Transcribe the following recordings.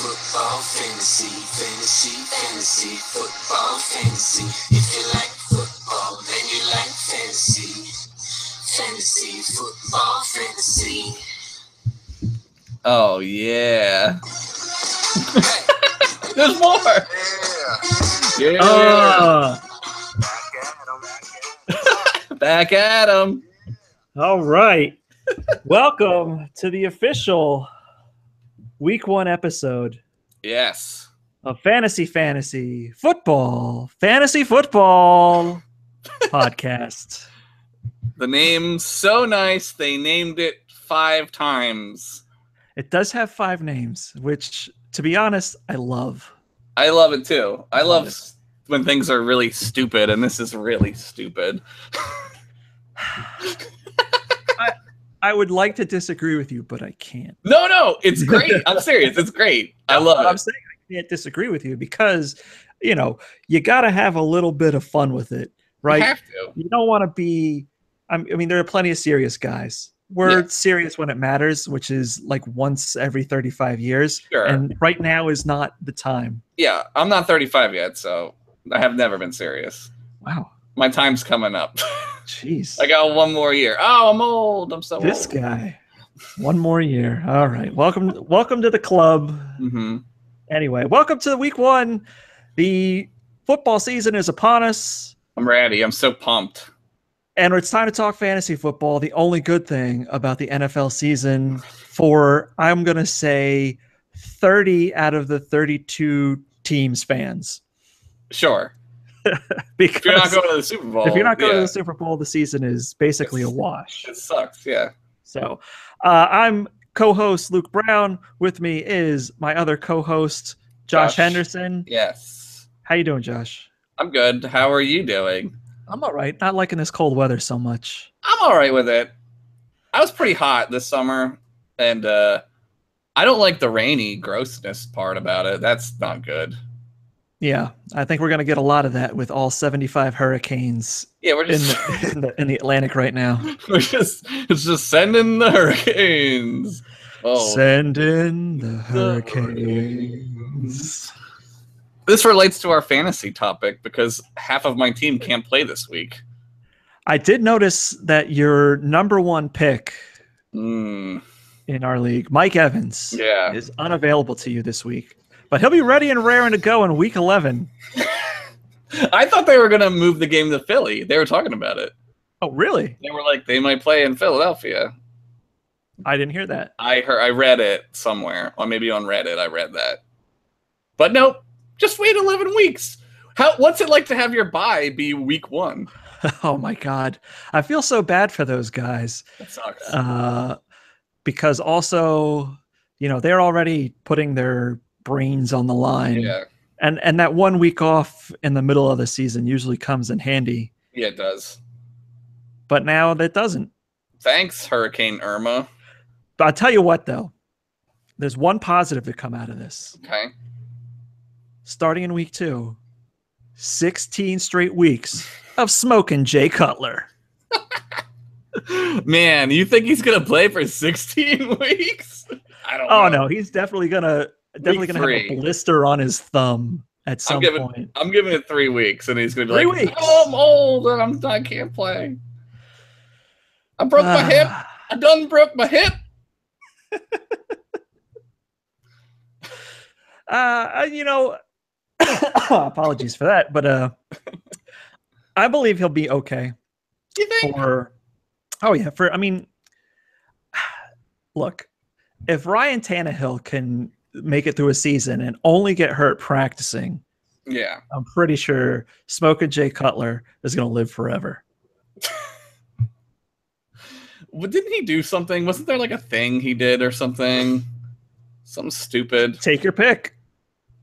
Football fantasy, fantasy, football fantasy. If you like football, then you like fantasy. Fantasy, football fantasy. Oh, yeah. There's more. Yeah. Back at him. All right. Welcome to the official Week 1 episode Yes. of Fantasy Football podcast. The name's so nice, they named it 5 times. It does have 5 names, which, to be honest, I love. I love it too. I love when things are really stupid, and this is really stupid. I would like to disagree with you, but I can't. No, it's great. I'm serious. It's great. I love it. I'm saying I can't disagree with you because, you got to have a little bit of fun with it, right? You have to. You don't want to be, I mean, there are plenty of serious guys. We're serious when it matters, which is like once every 35 years. Sure. And right now is not the time. Yeah, I'm not 35 yet, so I have never been serious. Wow. My time's coming up. Jeez. I got 1 more year. Oh, I'm old. I'm so old. This guy. 1 more year. All right. Welcome to the club. Mm-hmm. Anyway, welcome to Week 1. The football season is upon us. I'm ready. I'm so pumped. And it's time to talk fantasy football. The only good thing about the NFL season for, I'm going to say, 30 out of the 32 teams fans. Sure. Because if you're not going to the Super Bowl. If you're not going to the Super Bowl, the season is basically a wash. It sucks, yeah. So I'm co-host Luke Brown. With me is my other co-host, Josh Henderson. Yes. How you doing, Josh? I'm good. How are you doing? I'm all right. Not liking this cold weather so much. I'm all right with it. I was pretty hot this summer, and I don't like the rainy grossness part about it. That's not good. Yeah, I think we're going to get a lot of that with all 75 hurricanes we're just in the Atlantic right now. It's just sending the hurricanes. Oh. Send in the hurricanes. This relates to our fantasy topic because half of my team can't play this week. I did notice that your number 1 pick in our league, Mike Evans, is unavailable to you this week. But he'll be ready and raring to go in Week 11. I thought they were going to move the game to Philly. They were talking about it. Oh, really? They were like, they might play in Philadelphia. I didn't hear that. I read it somewhere, or maybe on Reddit. I read that. But nope. Just wait 11 weeks. What's it like to have your bye be Week 1? Oh, my God. I feel so bad for those guys. That sucks. Because also, they're already putting their brains on the line. Yeah. And that 1 week off in the middle of the season usually comes in handy. Yeah, it does. But now that doesn't. Thanks, Hurricane Irma. But I'll tell you what, though. There's one positive to come out of this. Okay. Starting in Week 2, 16 straight weeks of smoking Jay Cutler. Man, you think he's gonna play for 16 weeks? I don't know. Oh no, he's definitely gonna have a blister on his thumb at some point. I'm giving it 3 weeks, and he's gonna be 3 like, weeks. "Oh, I'm old and I can't play. I broke my hip. I done broke my hip." Apologies for that, but I believe he'll be okay. You think? Look, if Ryan Tannehill can make it through a season and only get hurt practicing, I'm pretty sure Smoking Jay Cutler is going to live forever. Well, didn't he do something? Wasn't there like a thing he did or something? Something stupid. Take your pick.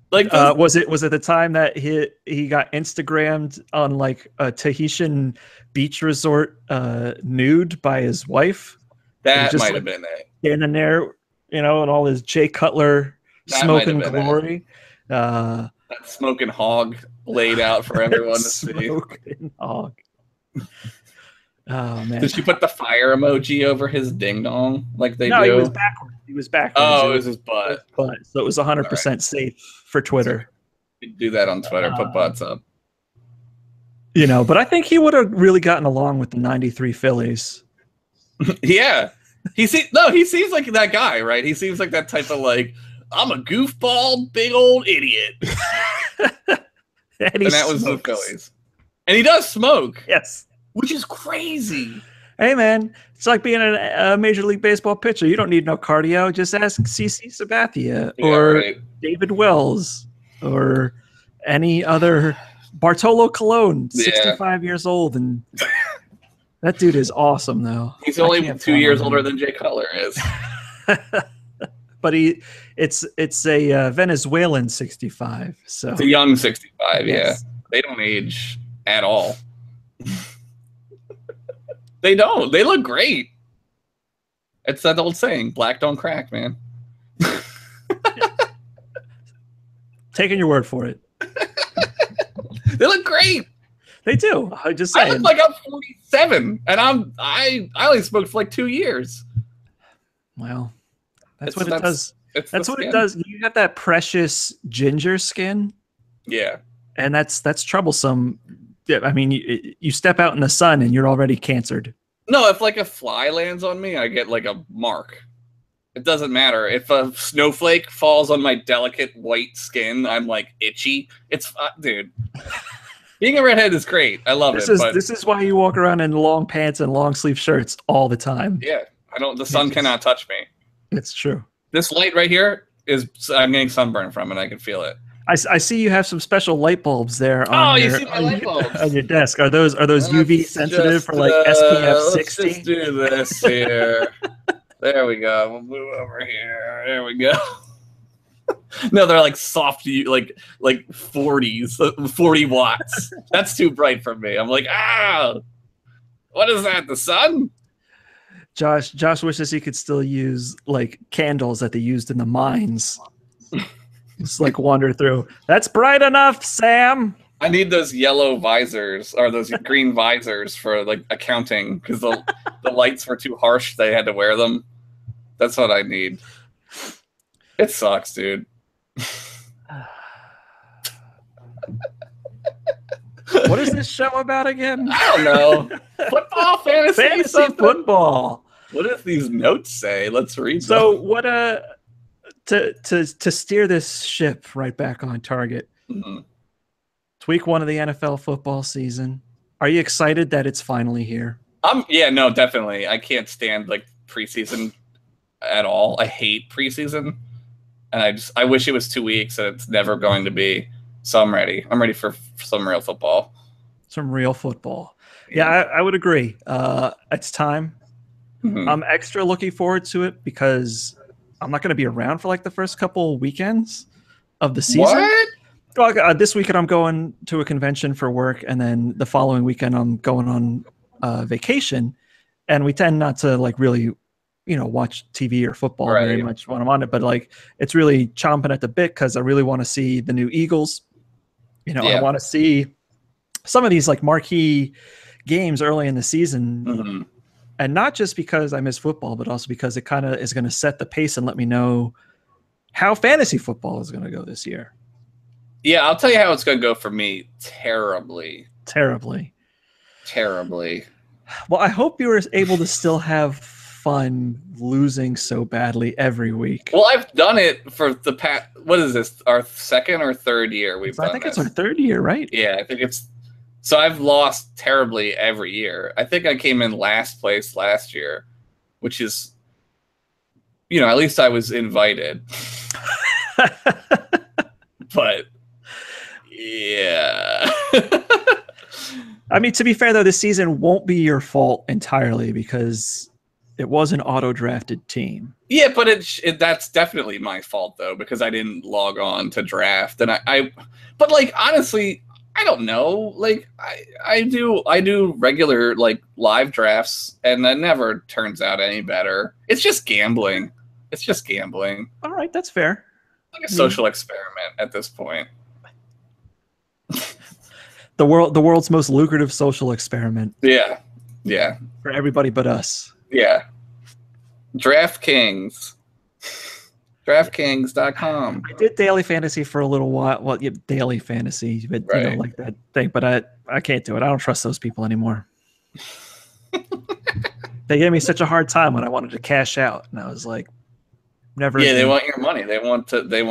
Like was it the time that he got Instagrammed on like a Tahitian beach resort nude by his wife? That might have been it. Standing there, and all his Jay Cutler smoking glory. That smoking hog laid out for everyone to see. Smoking hog. Oh man! Did she put the fire emoji over his ding dong like they do? No, he was backward. He was backwards. Oh, it was his butt. So it was 100% safe for Twitter. You do that on Twitter. Put butts up. But I think he would have really gotten along with the 93 Phillies. Yeah. He seems like that guy, right? He seems like that type of I'm a goofball, big old idiot. and that was the Phillies. And he does smoke. Yes. Which is crazy. Hey, man, it's like being a Major League Baseball pitcher. You don't need no cardio. Just ask CC Sabathia or David Wells or any other Bartolo Colon, 65 years old. And that dude is awesome, though. He's only 2 years older than Jay Cutler is. But it's a Venezuelan 65. So it's a young 65, yes. Yeah. They don't age at all. They don't. They look great. It's that old saying, black don't crack, man. Taking your word for it. They look great. They do. I just saying. I look like I'm 47, and I only smoked for 2 years. Well, that's what it does. That's what it does. You have that precious ginger skin. Yeah. And that's troublesome. I mean, you step out in the sun and you're already cancered. No, if a fly lands on me, I get a mark. It doesn't matter. If a snowflake falls on my delicate white skin, I'm itchy. It's dude. Being a redhead is great. I love it. This is why you walk around in long pants and long sleeve shirts all the time. Yeah, the sun cannot touch me. It's true. This light right here I'm getting sunburn from it. I can feel it. I see you have some special light bulbs there on your desk. Are those UV sensitive for SPF 60? Let's just do this here. There we go. We'll move over here. There we go. No, they're soft, 40s, 40 watts. That's too bright for me. I'm what is that? The sun? Josh wishes he could still use candles that they used in the mines. Just wander through. That's bright enough, Sam. I need those yellow visors or those green visors for accounting because the lights were too harsh. They had to wear them. That's what I need. It sucks, dude. What is this show about again? I don't know. Football, fantasy football. What does these notes say? Let's read. So what to steer this ship right back on target. Mm-hmm. It's week 1 of the NFL football season. Are you excited that it's finally here? Yeah, no, definitely. I can't stand preseason at all. I hate preseason, and I wish it was 2 weeks, and it's never going to be. So I'm ready. I'm ready for some real football. Some real football. Yeah, I would agree. It's time. Mm-hmm. I'm extra looking forward to it because I'm not going to be around for the first couple weekends of the season. What? Well, this weekend I'm going to a convention for work, and then the following weekend I'm going on vacation. And we tend not to really, watch TV or football very much when I'm on it. But it's really chomping at the bit because I really want to see the new Eagles. I want to see some of these marquee games early in the season. Mm-hmm. And not just because I miss football, but also because it kind of is going to set the pace and let me know how fantasy football is going to go this year. Yeah, I'll tell you how it's going to go for me. Terribly. Terribly. Terribly. Well, I hope you were able to still have fun losing so badly every week. Well, I've done it for the past, what is this, our second or third year we've done I think it's our third year, right? Yeah, I think it's, so I've lost terribly every year. I think I came in last place last year, which is, at least I was invited. But, yeah. I mean, to be fair, though, this season won't be your fault entirely because it was an auto-drafted team. Yeah, but that's definitely my fault, though, because I didn't log on to draft. And but honestly, I don't know. I do regular live drafts, and that never turns out any better. It's just gambling. All right, that's fair. A social experiment at this point. The world's most lucrative social experiment. Yeah. For everybody but us. Yeah. DraftKings. DraftKings.com. I did daily fantasy for a little while. Well, yeah, daily fantasy, but you know, Right. like that thing. But I can't do it. I don't trust those people anymore. They gave me such a hard time when I wanted to cash out, and I was like, never. Yeah, again. they want your money. They want to. Yeah, they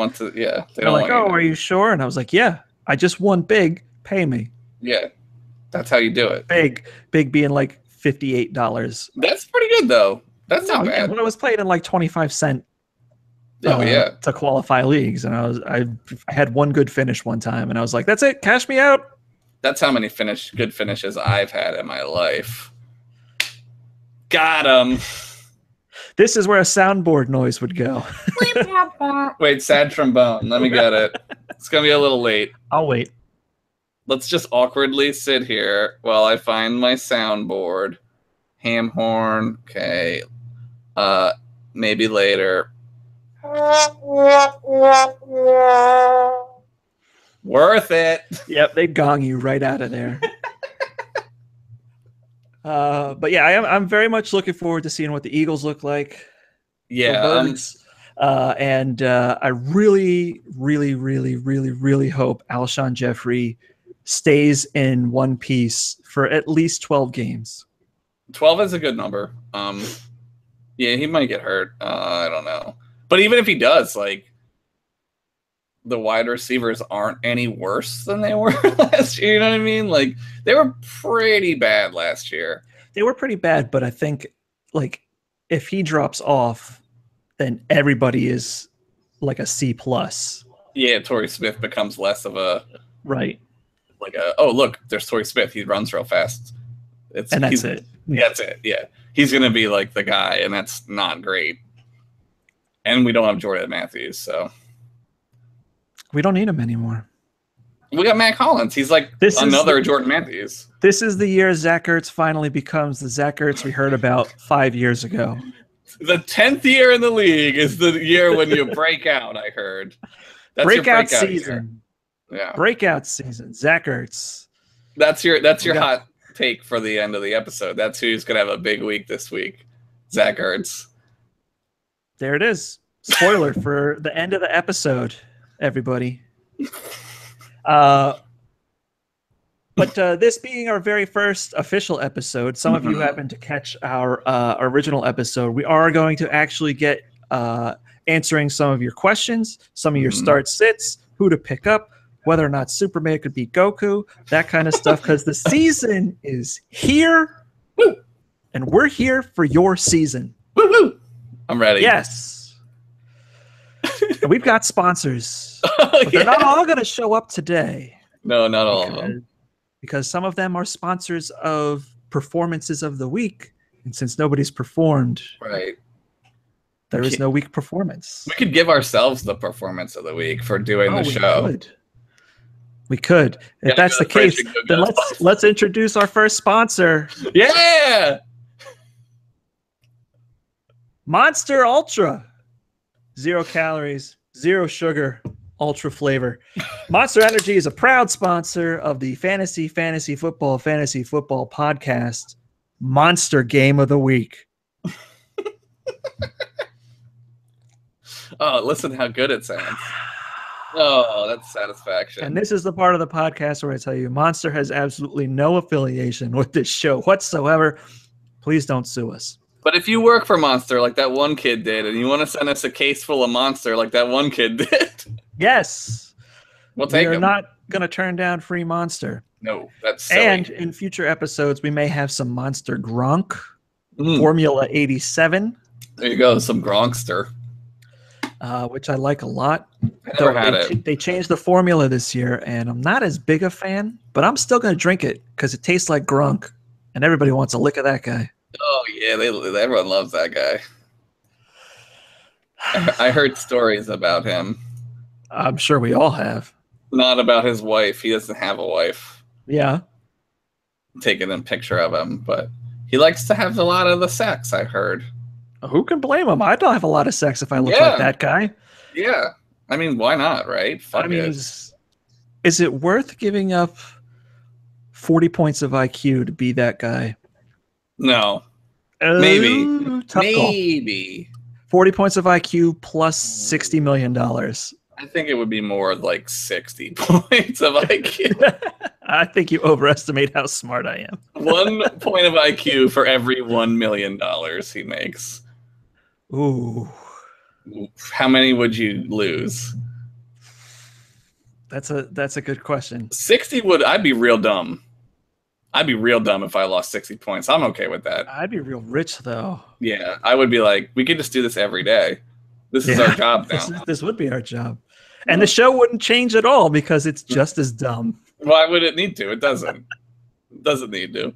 They're don't like, want oh, your are you sure? And I was like, yeah, I just won big. Pay me. Yeah, that's how you do it. Big being like $58. That's pretty good though. That's not Yeah, bad. when I was playing in like 25 cents. Oh yeah. To qualify leagues, and I had one good finish one time, and I was like, that's it, cash me out. That's how many good finishes I've had in my life. Got him. This is where a soundboard noise would go. Wait, sad trombone. Let me get it. It's gonna be a little late. I'll wait. Let's just awkwardly sit here while I find my soundboard. Ham horn. Okay. Maybe later. Worth it. Yep, they gong you right out of there. But yeah, I'm very much looking forward to seeing what the Eagles look like. Yeah. And I really, really, really, really, really hope Alshon Jeffrey stays in one piece for at least 12 games. 12 is a good number. Yeah, he might get hurt. I don't know. But even if he does, like, the wide receivers aren't any worse than they were last year. You know what I mean? Like, they were pretty bad last year. They were pretty bad, but I think, like, if he drops off, then everybody is like a C+. Yeah, Torrey Smith becomes less of a right. Like oh look, there's Torrey Smith. He runs real fast. That's it. Yeah. That's it. Yeah, he's gonna be like the guy, and that's not great. And we don't have Jordan Matthews, so we don't need him anymore. We got Matt Collins. He's like another Jordan Matthews. This is the year Zach Ertz finally becomes the Zach Ertz we heard about 5 years ago. The 10th year in the league is the year when you break out, I heard. That's breakout season. Year. Yeah. Breakout season. Zach Ertz. That's your hot take for the end of the episode. That's who's going to have a big week this week. Zach Ertz. There it is. Spoiler for the end of the episode, everybody. But this being our very first official episode, some of you happen to catch our original episode. We are going to actually get answering some of your questions, some of your start sits, who to pick up, whether or not Superman could beat Goku, that kind of stuff, because the season is here, and we're here for your season. Woo-hoo. I'm ready. Yes. And we've got sponsors. But they're not all going to show up today. No, not all of them. Because some of them are sponsors of performances of the week. And since nobody's performed, right, there is no week performance. We could give ourselves the performance of the week for doing the show. We could. If that's the case, then let's introduce our first sponsor. Yeah! Monster Ultra. 0 calories, 0 sugar, ultra flavor. Monster Energy is a proud sponsor of the Fantasy Football podcast, Monster Game of the Week. Oh, listen how good it sounds. Oh, that's satisfaction. And this is the part of the podcast where I tell you Monster has absolutely no affiliation with this show whatsoever. Please don't sue us. But if you work for Monster like that one kid did, and you want to send us a case full of Monster like that one kid did, yes, we'll take them. We're not going to turn down free Monster. No, that's silly. And in future episodes, we may have some Monster Gronk, Formula 87. There you go, some Gronkster. Which I like a lot. I never had it. They changed the formula this year, and I'm not as big a fan, but I'm still going to drink it because it tastes like Gronk, and everybody wants a lick of that guy. Oh, yeah, everyone loves that guy. I heard stories about him. I'm sure we all have. Not about his wife. He doesn't have a wife. Yeah. Taking a picture of him, but he likes to have a lot of the sex, I heard. Who can blame him? I don't have a lot of sex if I look like that guy. Yeah. I mean, why not, right? Fuck it. Is it worth giving up 40 points of IQ to be that guy? No. Maybe. Maybe. 40 points of IQ plus $60 million. I think it would be more like 60 points of IQ. I think you overestimate how smart I am. 1 point of IQ for every $1 million he makes. Ooh. How many would you lose? That's a good question. 60 would. I'd be real dumb. I'd be real dumb if I lost 60 points. I'm okay with that. I'd be real rich though. Yeah, I would be like, we could just do this every day. This is our job now. This would be our job. And the show wouldn't change at all because it's just as dumb. Why would it need to? It doesn't. It doesn't need to.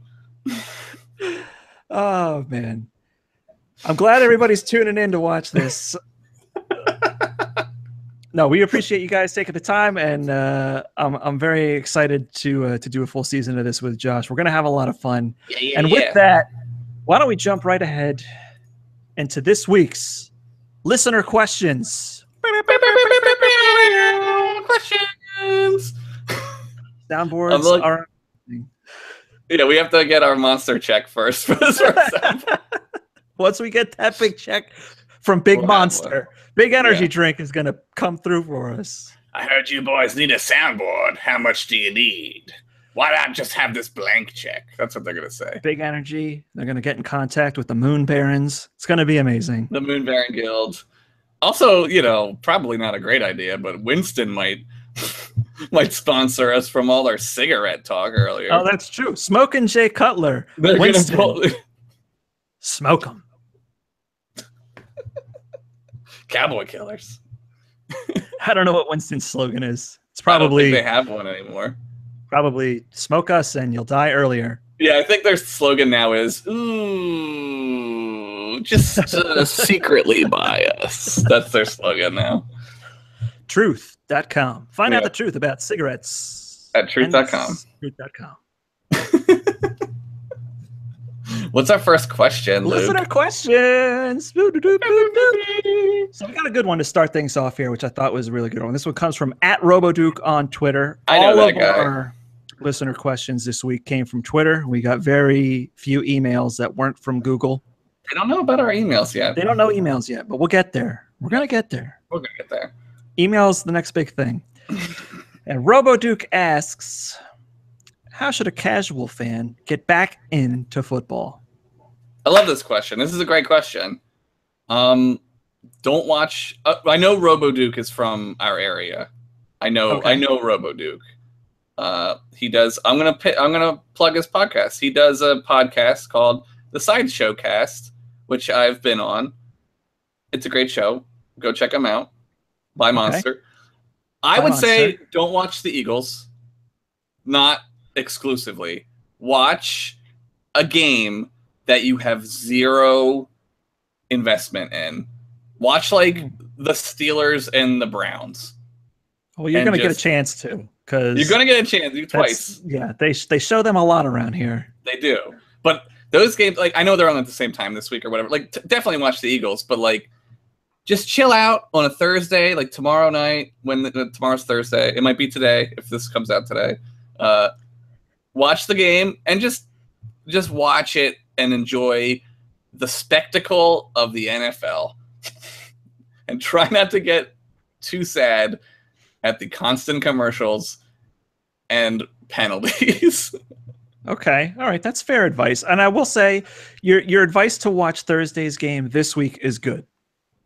Oh, man. I'm glad everybody's tuning in to watch this. No, we appreciate you guys taking the time, and I'm very excited to do a full season of this with Josh. We're going to have a lot of fun. With that, why don't we jump right ahead into this week's listener questions. Questions. Soundboards are. Yeah, we have to get our monster check first for this soundboard. Once we get that big check from Big Monster, Big Energy Drink is going to come through for us. I heard you boys need a soundboard. How much do you need? Why not just have this blank check? That's what they're going to say. Big Energy. They're going to get in contact with the Moon Barons. It's going to be amazing. The Moon Baron Guild. Also, you know, probably not a great idea, but Winston might sponsor us from all our cigarette talk earlier. Oh, that's true. Smoking Jay Cutler. Winston. Smoke them. Cowboy Killers. I don't know what Winston's slogan is. It's probably I don't think they have one anymore. Probably smoke us and you'll die earlier. Yeah, I think their slogan now is "Ooh, just secretly buy us." That's their slogan now. Truth.com. Find out the truth about cigarettes at truth.com. Truth.com. What's our first question, Luke? Listener questions. So we got a good one to start things off here, which I thought was a really good one. This one comes from @RoboDuke on Twitter. I know that guy. Our listener questions this week came from Twitter. We got very few emails that weren't from Google. They don't know about our emails yet. They don't know emails yet, but we'll get there. We're going to get there. We're going to get there. Email's the next big thing. And RoboDuke asks, how should a casual fan get back into football? I love this question. This is a great question. Don't watch. I know RoboDuke is from our area. I know RoboDuke. He does. I'm gonna plug his podcast. He does a podcast called The Sideshow Cast, which I've been on. It's a great show. Go check him out. By Monster. I would say don't watch the Eagles. Not exclusively. Watch a game that you have zero investment in. Watch like the Steelers and the Browns. Well, you're going to get a chance to, because you're going to get a chance twice. Yeah, they show them a lot around here. They do, but those games, like I know they're on at the same time this week or whatever. Like definitely watch the Eagles, but like just chill out on a Thursday, like tomorrow night tomorrow's Thursday. It might be today if this comes out today. Watch the game and just watch it and enjoy the spectacle of the NFL. And try not to get too sad at the constant commercials and penalties. Okay. All right. That's fair advice. And I will say your advice to watch Thursday's game this week is good.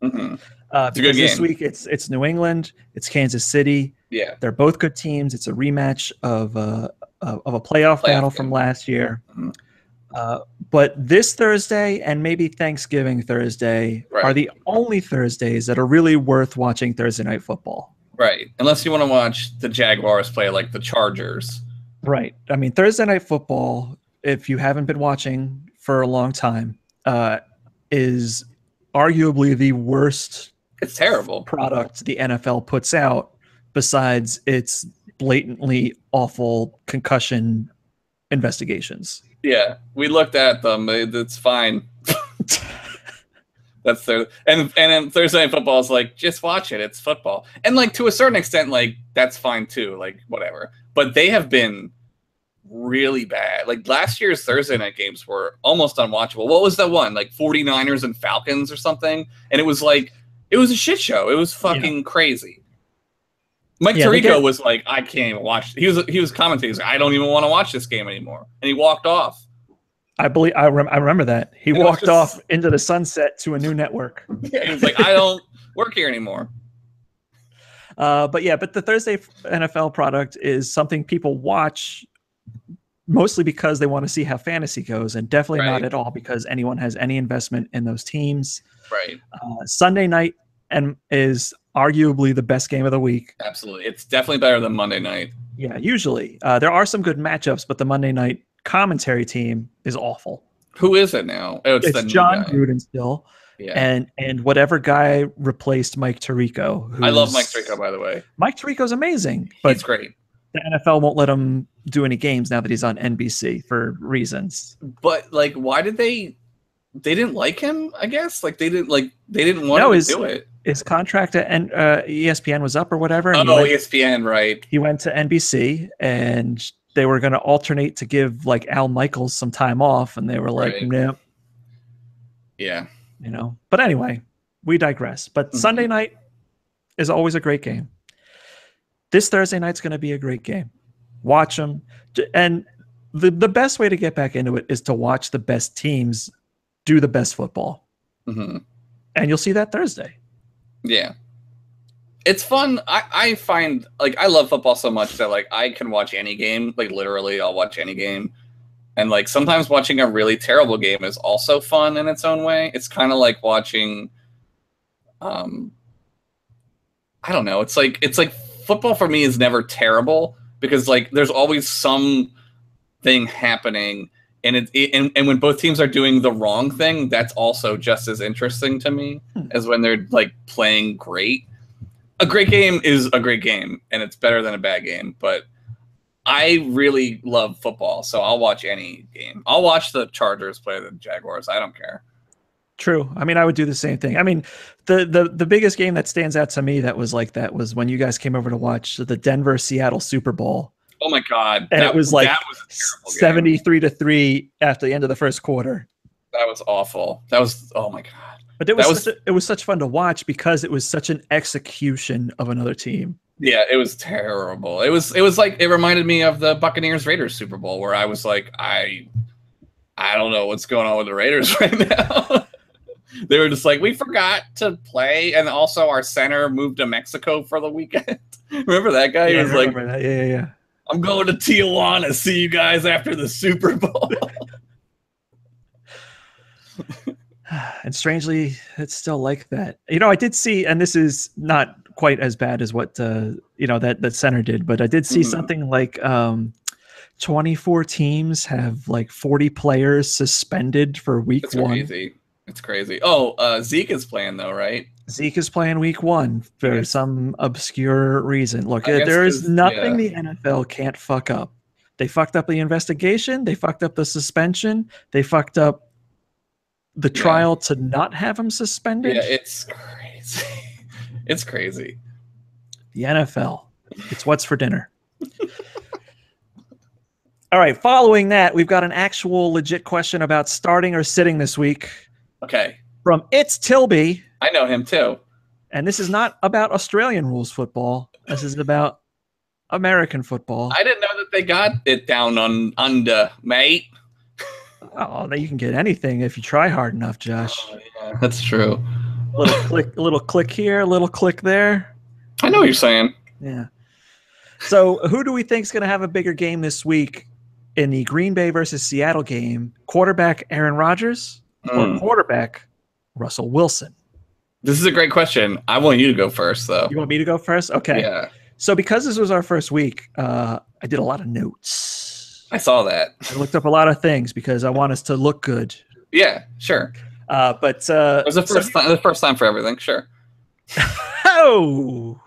Mm-hmm. It's a good game. This week it's New England, it's Kansas City. Yeah. They're both good teams. It's a rematch of a playoff battle from last year. Mm-hmm. But this Thursday and maybe Thanksgiving Thursday are the only Thursdays that are really worth watching Thursday night football. Right. Unless you want to watch the Jaguars play like the Chargers. Right. I mean, Thursday night football, if you haven't been watching for a long time, is arguably the worst It's terrible product the NFL puts out, besides its blatantly awful concussion investigations. Yeah, we looked at them. It's fine. That's their and then Thursday Night Football is like, just watch it. It's football, and like to a certain extent, like that's fine too. Like whatever. But they have been really bad. Like last year's Thursday night games were almost unwatchable. What was that one? Like 49ers and Falcons or something? And it was like, it was a shit show. It was fucking crazy. Mike Tirico was like, I can't even watch. He was commentating. He was like, I don't even want to watch this game anymore. And he walked off. I remember that. He walked off into the sunset to a new network. Yeah, he was like, I don't work here anymore. But the Thursday NFL product is something people watch mostly because they want to see how fantasy goes, and definitely not at all because anyone has any investment in those teams. Right. Sunday night is arguably the best game of the week. Absolutely. It's definitely better than Monday night. Yeah, usually. There are some good matchups, but the Monday night commentary team is awful. Who is it now? Oh, it's the John Gruden still. Yeah. And whatever guy replaced Mike Tirico. I love Mike Tirico, by the way. Mike Tirico's amazing. But he's great. The NFL won't let him do any games now that he's on NBC for reasons. But like, why did they didn't like him, I guess? Like they didn't want him to do it. His contract at ESPN was up or whatever. And ESPN, right. He went to NBC and they were going to alternate to give like Al Michaels some time off, and they were like, no. Yeah. You know, but anyway, we digress. But Sunday night is always a great game. This Thursday night's going to be a great game. Watch them. And the best way to get back into it is to watch the best teams do the best football. Mm-hmm. And you'll see that Thursday. Yeah. It's fun. I find, like, I love football so much that, like, I can watch any game. Like, literally, I'll watch any game. And, like, sometimes watching a really terrible game is also fun in its own way. It's kind of like watching, I don't know. It's like football for me is never terrible because, like, there's always some thing happening. And and when both teams are doing the wrong thing, that's also just as interesting to me as when they're, like, playing great. A great game is a great game, and it's better than a bad game. But I really love football, so I'll watch any game. I'll watch the Chargers play the Jaguars. I don't care. True. I mean, I would do the same thing. I mean, the biggest game that stands out to me that was like that was when you guys came over to watch the Denver-Seattle Super Bowl. Oh, my God. And it was like 73-3 after the end of the first quarter. That was awful. That was, oh, my God. But it was such fun to watch because it was such an execution of another team. Yeah, it was terrible. It was like, it reminded me of the Buccaneers Raiders Super Bowl where I was like, I don't know what's going on with the Raiders right now. They were just like, we forgot to play, and also our center moved to Mexico for the weekend. Remember that guy? Yeah, he was like, that. Yeah. I'm going to Tijuana. See you guys after the Super Bowl. And strangely, it's still like that. You know, I did see, and this is not quite as bad as what that center did, but I did see something like 24 teams have like 40 players suspended for week one. It's crazy. Oh, Zeke is playing though, right? Zeke is playing week one for some obscure reason. Look, there is nothing the NFL can't fuck up. They fucked up the investigation. They fucked up the suspension. They fucked up the trial to not have him suspended. Yeah, it's crazy. It's crazy. The NFL. It's what's for dinner. All right, following that, we've got an actual legit question about starting or sitting this week. Okay. From It's Tilby. I know him too. And this is not about Australian rules football. This is about American football. I didn't know that they got it down on under, mate. Oh, you can get anything if you try hard enough, Josh. Oh, yeah, that's true. A little click here, a little click there. I know what you're saying. Yeah. So who do we think is going to have a bigger game this week in the Green Bay versus Seattle game? Quarterback Aaron Rodgers or quarterback Russell Wilson? This is a great question. I want you to go first, though. You want me to go first? Okay. Yeah. So because this was our first week, I did a lot of notes. I saw that. I looked up a lot of things because I want us to look good. Yeah, sure. But it was the first time for everything. Sure. Oh,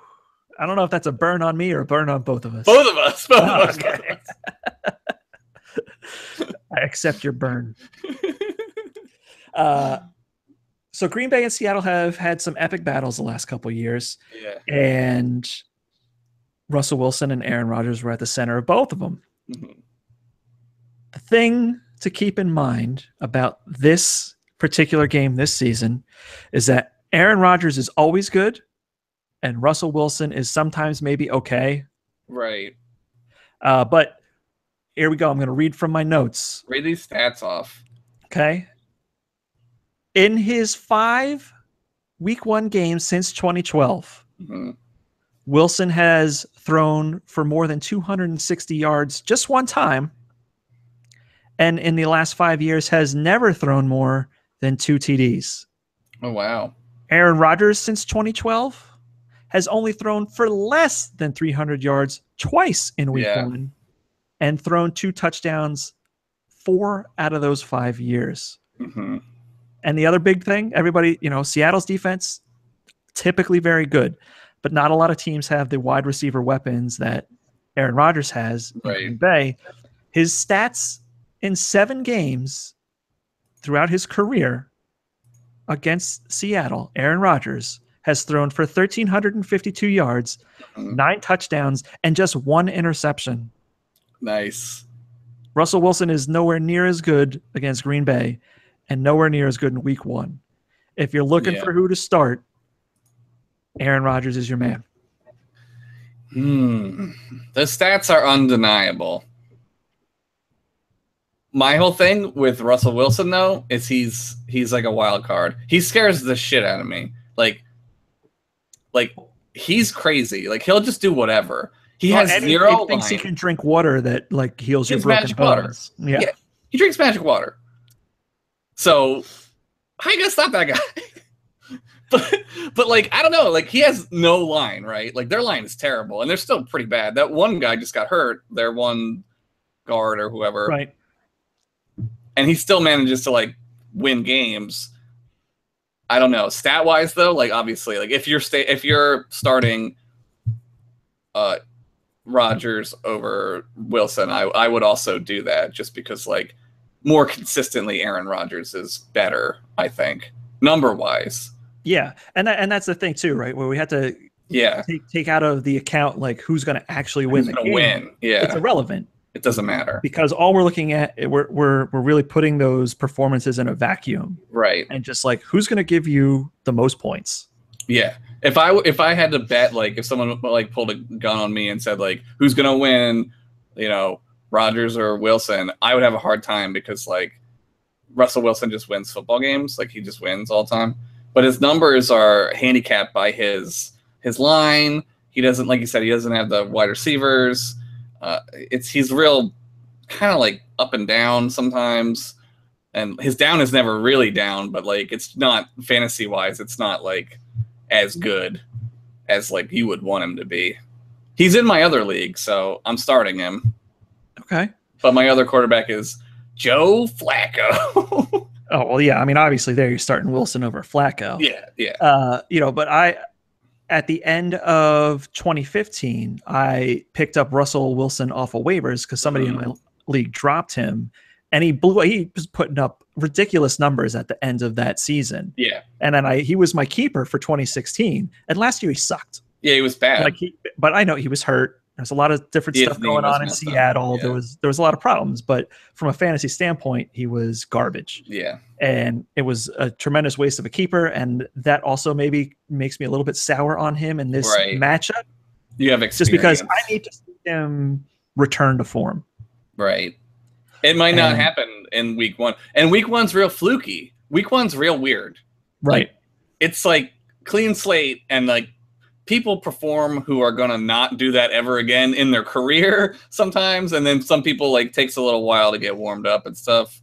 I don't know if that's a burn on me or a burn on both of us. Both of us. Both of us. Okay. I accept your burn. So Green Bay and Seattle have had some epic battles the last couple of years. Yeah. And Russell Wilson and Aaron Rodgers were at the center of both of them. Mm-hmm. The thing to keep in mind about this particular game this season is that Aaron Rodgers is always good and Russell Wilson is sometimes maybe okay. Right. But here we go. I'm going to read from my notes. Read these stats off. Okay. In his 5 week 1 games since 2012, Wilson has thrown for more than 260 yards just one time. And in the last 5 years has never thrown more than 2 TDs. Oh, wow. Aaron Rodgers since 2012 has only thrown for less than 300 yards twice in week 1 and thrown 2 touchdowns 4 out of those 5 years. And the other big thing, everybody, Seattle's defense, typically very good, but not a lot of teams have the wide receiver weapons that Aaron Rodgers has in Green Bay. His stats in 7 games throughout his career against Seattle, Aaron Rodgers has thrown for 1,352 yards, 9 touchdowns, and just 1 interception. Nice. Russell Wilson is nowhere near as good against Green Bay and nowhere near as good in week 1. If you're looking for who to start, Aaron Rodgers is your man. The stats are undeniable. My whole thing with Russell Wilson, though, is he's like a wild card. He scares the shit out of me. Like he's crazy. Like he'll just do whatever. He has zero. He thinks he can drink water that like heals your broken bones. Yeah, he drinks magic water. So I guess not that guy. but like I don't know. Like he has no line, right? Like their line is terrible, and they're still pretty bad. That one guy just got hurt. Their one guard or whoever, right? And he still manages to like win games. I don't know. Stat wise though, like obviously, like if you're starting Rodgers over Wilson, I would also do that just because like more consistently Aaron Rodgers is better, I think, number wise. Yeah. And that's the thing too, right? Where we had to take out of the account like who's going to actually win the game. Yeah. It's irrelevant. It doesn't matter because all we're looking at, we're really putting those performances in a vacuum, right? And just like who's going to give you the most points. Yeah, if I had to bet, like if someone like pulled a gun on me and said like who's going to win, Rodgers or Wilson, I would have a hard time because like Russell Wilson just wins football games, like he just wins all the time. But his numbers are handicapped by his line. He doesn't, like you said, he doesn't have the wide receivers. He's real kind of like up and down sometimes, and his down is never really down, but like it's not fantasy wise, it's not like as good as like you would want him to be. He's in my other league, so I'm starting him. Okay. But my other quarterback is Joe Flacco. Oh, well, yeah. I mean, obviously there you're starting Wilson over Flacco. Yeah. But at the end of 2015, I picked up Russell Wilson off of waivers because somebody in my league dropped him, and he was putting up ridiculous numbers at the end of that season. Yeah. And then he was my keeper for 2016, and last year he sucked. Yeah, he was bad. But I know he was hurt. There's a lot of different stuff going on in Seattle. Yeah. There was a lot of problems, but from a fantasy standpoint, he was garbage. Yeah. And it was a tremendous waste of a keeper, and that also maybe makes me a little bit sour on him in this matchup. You have experience. Just because I need to see him return to form. Right. It might not happen in week 1. And week 1's real fluky. Week 1's real weird. Right. Like, it's like clean slate, and like people perform who are going to not do that ever again in their career sometimes. And then some people like takes a little while to get warmed up and stuff.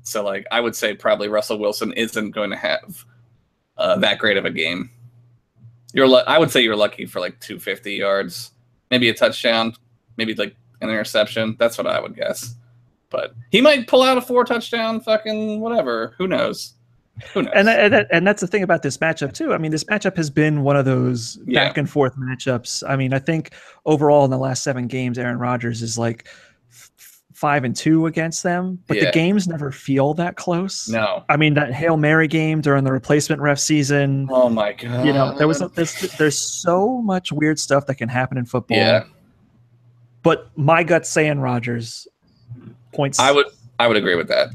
So like, I would say probably Russell Wilson isn't going to have that great of a game. I would say you're lucky for like 250 yards, maybe a touchdown, maybe like an interception. That's what I would guess. But he might pull out a 4 touchdown fucking whatever. Who knows? Who knows? And that's the thing about this matchup too. I mean, this matchup has been one of those back and forth matchups. I mean, I think overall in the last 7 games, Aaron Rodgers is like 5-2 against them, but the games never feel that close. No, I mean that Hail Mary game during the replacement ref season. Oh my god! There's so much weird stuff that can happen in football. Yeah. But my gut's saying Rodgers. points. I would agree with that.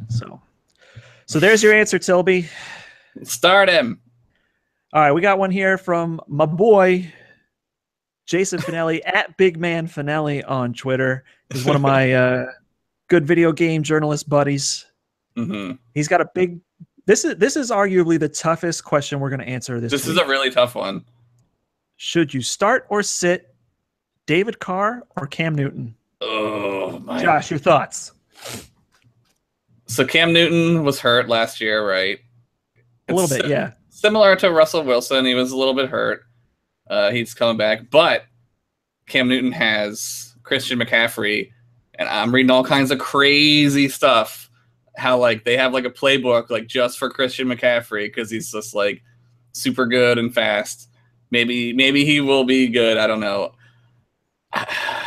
So there's your answer, Tilby. Start him. All right, we got one here from my boy Jason Finelli at Big Man Finelli on Twitter. He's one of my good video game journalist buddies. Mm-hmm. He's got a big. This is arguably the toughest question we're going to answer this week. Is a really tough one. Should you start or sit David Carr or Cam Newton? Oh my! Josh, your thoughts? So Cam Newton was hurt last year, right? A little bit, yeah. Similar to Russell Wilson, he was a little bit hurt. He's coming back, but Cam Newton has Christian McCaffrey, and I'm reading all kinds of crazy stuff. How like they have like a playbook like just for Christian McCaffrey because he's just like super good and fast. Maybe he will be good. I don't know.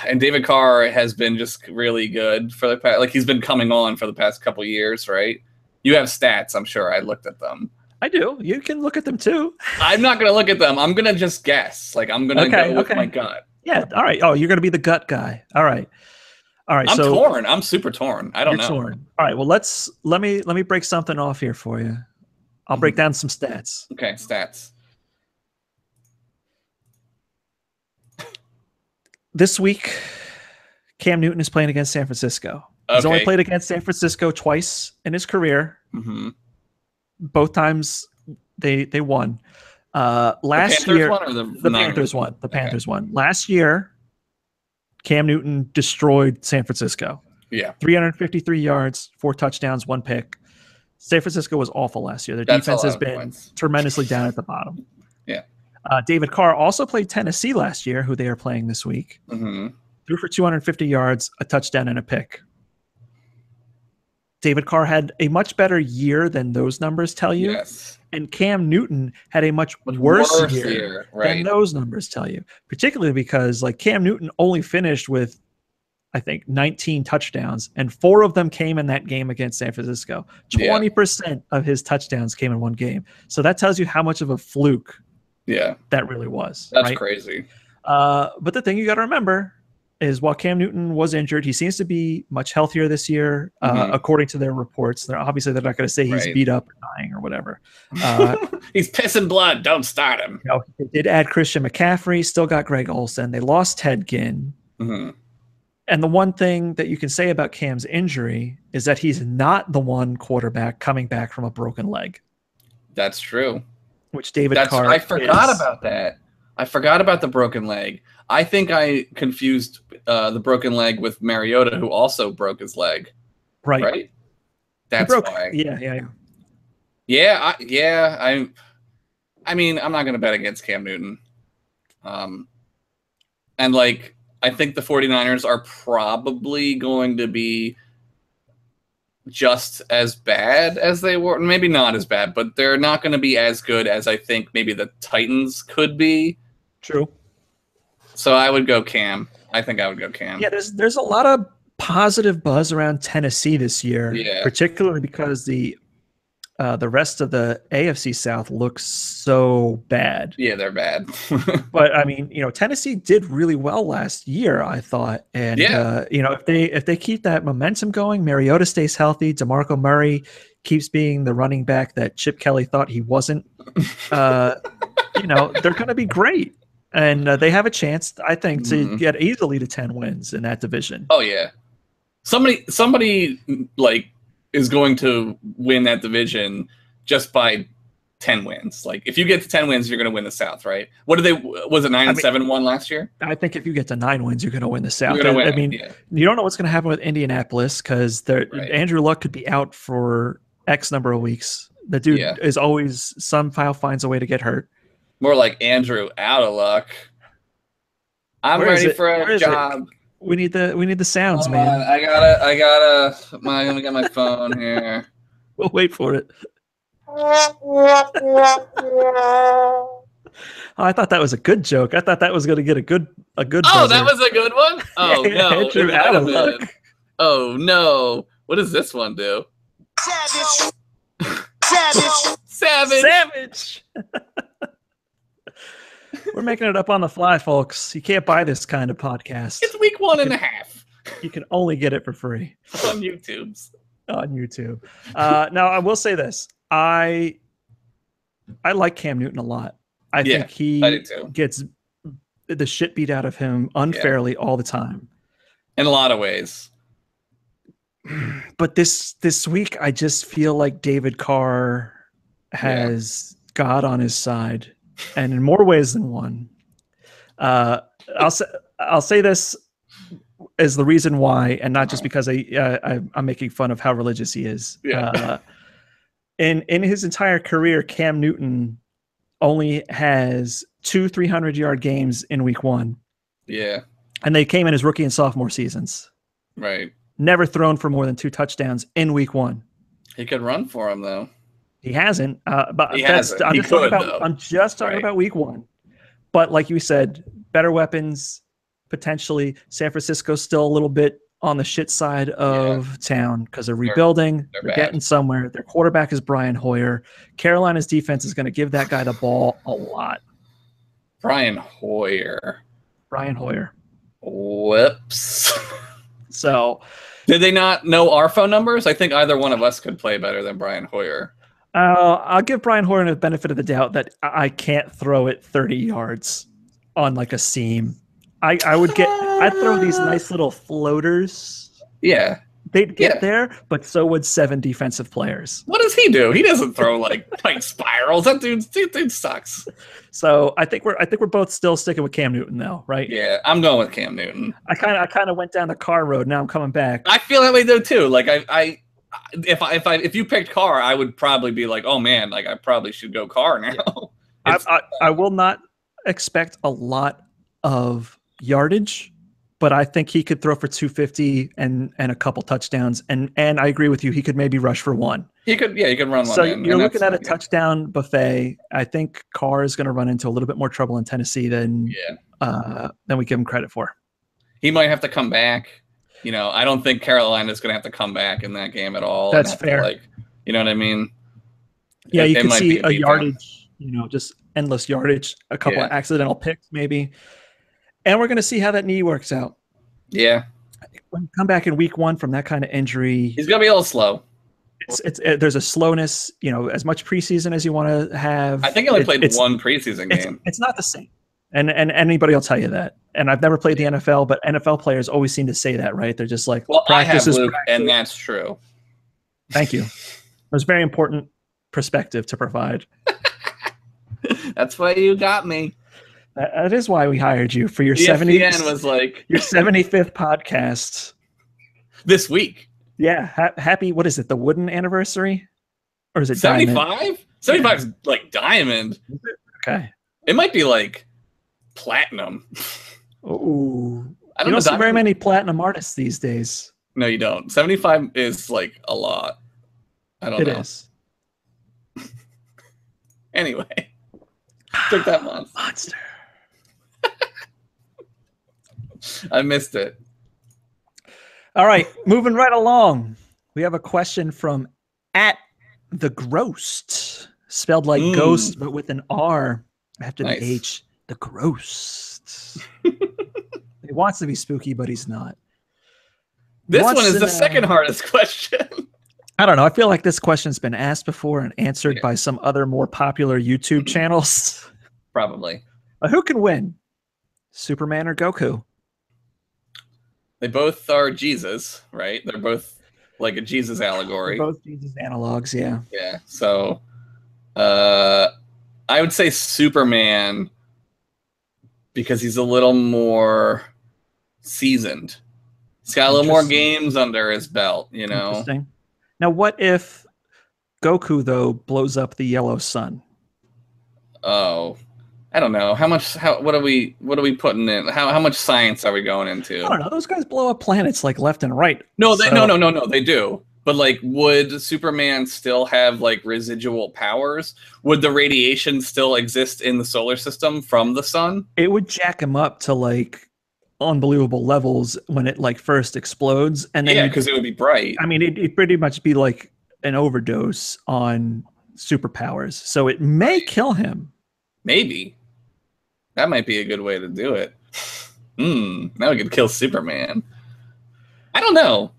And David Carr has been just really good for the past. Like he's been coming on for the past couple years, right? You have stats, I'm sure. I looked at them. I do. You can look at them too. I'm not gonna look at them. I'm gonna just guess. Like I'm gonna go with my gut. Yeah. All right. Oh, you're gonna be the gut guy. All right. All right. I'm torn. I'm super torn. I don't know. Torn. All right. Well, let me break something off here for you. I'll break down some stats. Okay, stats. This week, Cam Newton is playing against San Francisco. He's only played against San Francisco twice in his career. Mm-hmm. Both times they won. Last year, the Panthers won. The Panthers won. Last year, Cam Newton destroyed San Francisco. Yeah. 353 yards, 4 touchdowns, 1 pick. San Francisco was awful last year. Their defense has been tremendously down at the bottom. Yeah. David Carr also played Tennessee last year, who they are playing this week. Mm-hmm. Threw for 250 yards, a touchdown, and a pick. David Carr had a much better year than those numbers tell you. Yes. And Cam Newton had a much worse year than those numbers tell you, particularly because like Cam Newton only finished with, I think, 19 touchdowns, and 4 of them came in that game against San Francisco. 20% of his touchdowns came in one game. So that tells you how much of a fluke that really was. That's crazy. But the thing you got to remember is while Cam Newton was injured, he seems to be much healthier this year, according to their reports. They're not going to say he's beat up or dying or whatever. He's pissing blood. Don't start him. You know, they did add Christian McCaffrey, still got Greg Olsen. They lost Ted Ginn. Mm-hmm. And the one thing that you can say about Cam's injury is that he's not the one quarterback coming back from a broken leg. That's true. Which David Carr I forgot about that. I forgot about the broken leg. I think I confused the broken leg with Mariota, who also broke his leg. Right? That's why. Yeah. I mean, I'm not going to bet against Cam Newton. And like, I think the 49ers are probably going to be just as bad as they were. Maybe not as bad, but they're not going to be as good as I think maybe the Titans could be. True. So I would go Cam. I think I would go Cam. Yeah, there's a lot of positive buzz around Tennessee this year, particularly because the rest of the AFC South looks so bad. Yeah, they're bad. But I mean, Tennessee did really well last year, I thought. And if they keep that momentum going, Mariota stays healthy, DeMarco Murray keeps being the running back that Chip Kelly thought he wasn't. They're going to be great. And they have a chance, I think, to get easily to 10 wins in that division. Oh yeah, somebody like is going to win that division just by 10 wins. Like if you get to 10 wins, you're going to win the South, right? Was it 9-7 won last year? I think if you get to 9 wins, you're going to win the South. You don't know what's going to happen with Indianapolis because Andrew Luck could be out for X number of weeks. The dude is always somehow finds a way to get hurt. More like Andrew out of luck. I'm ready for a job. We need the sounds, man. I gotta. I'm gonna get my phone here. We'll wait for it. I thought that was a good joke. I thought that was gonna get a good. Oh, buzzer. That was a good one. Oh no! Andrew out of luck. Oh no! What does this one do? Savage. We're making it up on the fly, folks. You can't buy this kind of podcast. It's week 1.5. You can only get it for free on YouTube's. On YouTube. Now, I will say this. I like Cam Newton a lot. I think he gets the shit beat out of him unfairly all the time. In a lot of ways. But this week, I just feel like David Carr has God on his side, and in more ways than one. I'll say this is the reason why, and not just because I'm making fun of how religious he is. Yeah. In his entire career, Cam Newton only has 2 300-yard games in week 1. Yeah. And they came in his rookie and sophomore seasons. Right. Never thrown for more than 2 touchdowns in week 1. He could run for him, though. He hasn't. But he hasn't. I'm just talking about week 1. But like you said, better weapons, potentially. San Francisco's still a little bit on the shit side of town because they're rebuilding. They're getting somewhere. Their quarterback is Brian Hoyer. Carolina's defense is going to give that guy the ball a lot. Brian Hoyer. Whoops. So, did they not know our phone numbers? I think either one of us could play better than Brian Hoyer. I'll give Brian Hoyer the benefit of the doubt that I can't throw it 30 yards on like a seam. I'd throw these nice little floaters. Yeah. They'd get there, but so would 7 defensive players. What does he do? He doesn't throw like tight spirals. That dude sucks. So I think we're both still sticking with Cam Newton though, right? Yeah, I'm going with Cam Newton. I kind of went down the Carr road. Now I'm coming back. I feel that way though too. Like if you picked Carr, I would probably be like, oh man, like I probably should go Carr now. I will not expect a lot of yardage, but I think he could throw for 250 and a couple touchdowns. And I agree with you. He could maybe rush for 1. He could run one. So you're looking at a touchdown buffet. I think Carr is going to run into a little bit more trouble in Tennessee than we give him credit for. He might have to come back. I don't think Carolina's going to have to come back in that game at all. That's fair. You know what I mean? Yeah, you can see a yardage, just endless yardage, a couple of accidental picks maybe. And we're going to see how that knee works out. Yeah. When you come back in week 1 from that kind of injury, he's going to be a little slow. There's a slowness, as much preseason as you want to have. I think I only played one preseason game. It's not the same. And anybody will tell you that. And I've never played the NFL, but NFL players always seem to say that, right? They're just like, well, I have, Luke, and that's true. Thank you. It was very important perspective to provide. That's why you got me. That is why we hired you for your ESPN was like your 75th podcast this week. Yeah, happy. What is it? The wooden anniversary, or is it 75? 75 is like diamond. Okay, it might be like platinum. Oh, I don't see very many platinum artists these days. No, you don't. 75 is like a lot. I don't know. It is. Anyway, took that monster. I missed it. All right, moving right along. We have a question from @thegrost, spelled like ghost, but with an R after the H. The Grost. He wants to be spooky, but he's not. This one is the second hardest question. I don't know. I feel like this question's been asked before and answered by some other more popular YouTube channels. Probably. Who can win? Superman or Goku? They both are Jesus, right? They're both like a Jesus allegory. They're both Jesus analogs, yeah. Yeah. So I would say Superman because he's a little more seasoned. He's got a little more games under his belt, Interesting. Now, what if Goku, though, blows up the yellow sun? Oh, I don't know. What are we putting in? How much science are we going into? I don't know. Those guys blow up planets like left and right. No, no, they do. But like, would Superman still have like residual powers? Would the radiation still exist in the solar system from the sun? It would jack him up to like unbelievable levels when it like first explodes, and then because it would be bright. I mean, it'd pretty much be like an overdose on superpowers, so it may kill him. Maybe that might be a good way to do it. Now we could kill Superman. I don't know.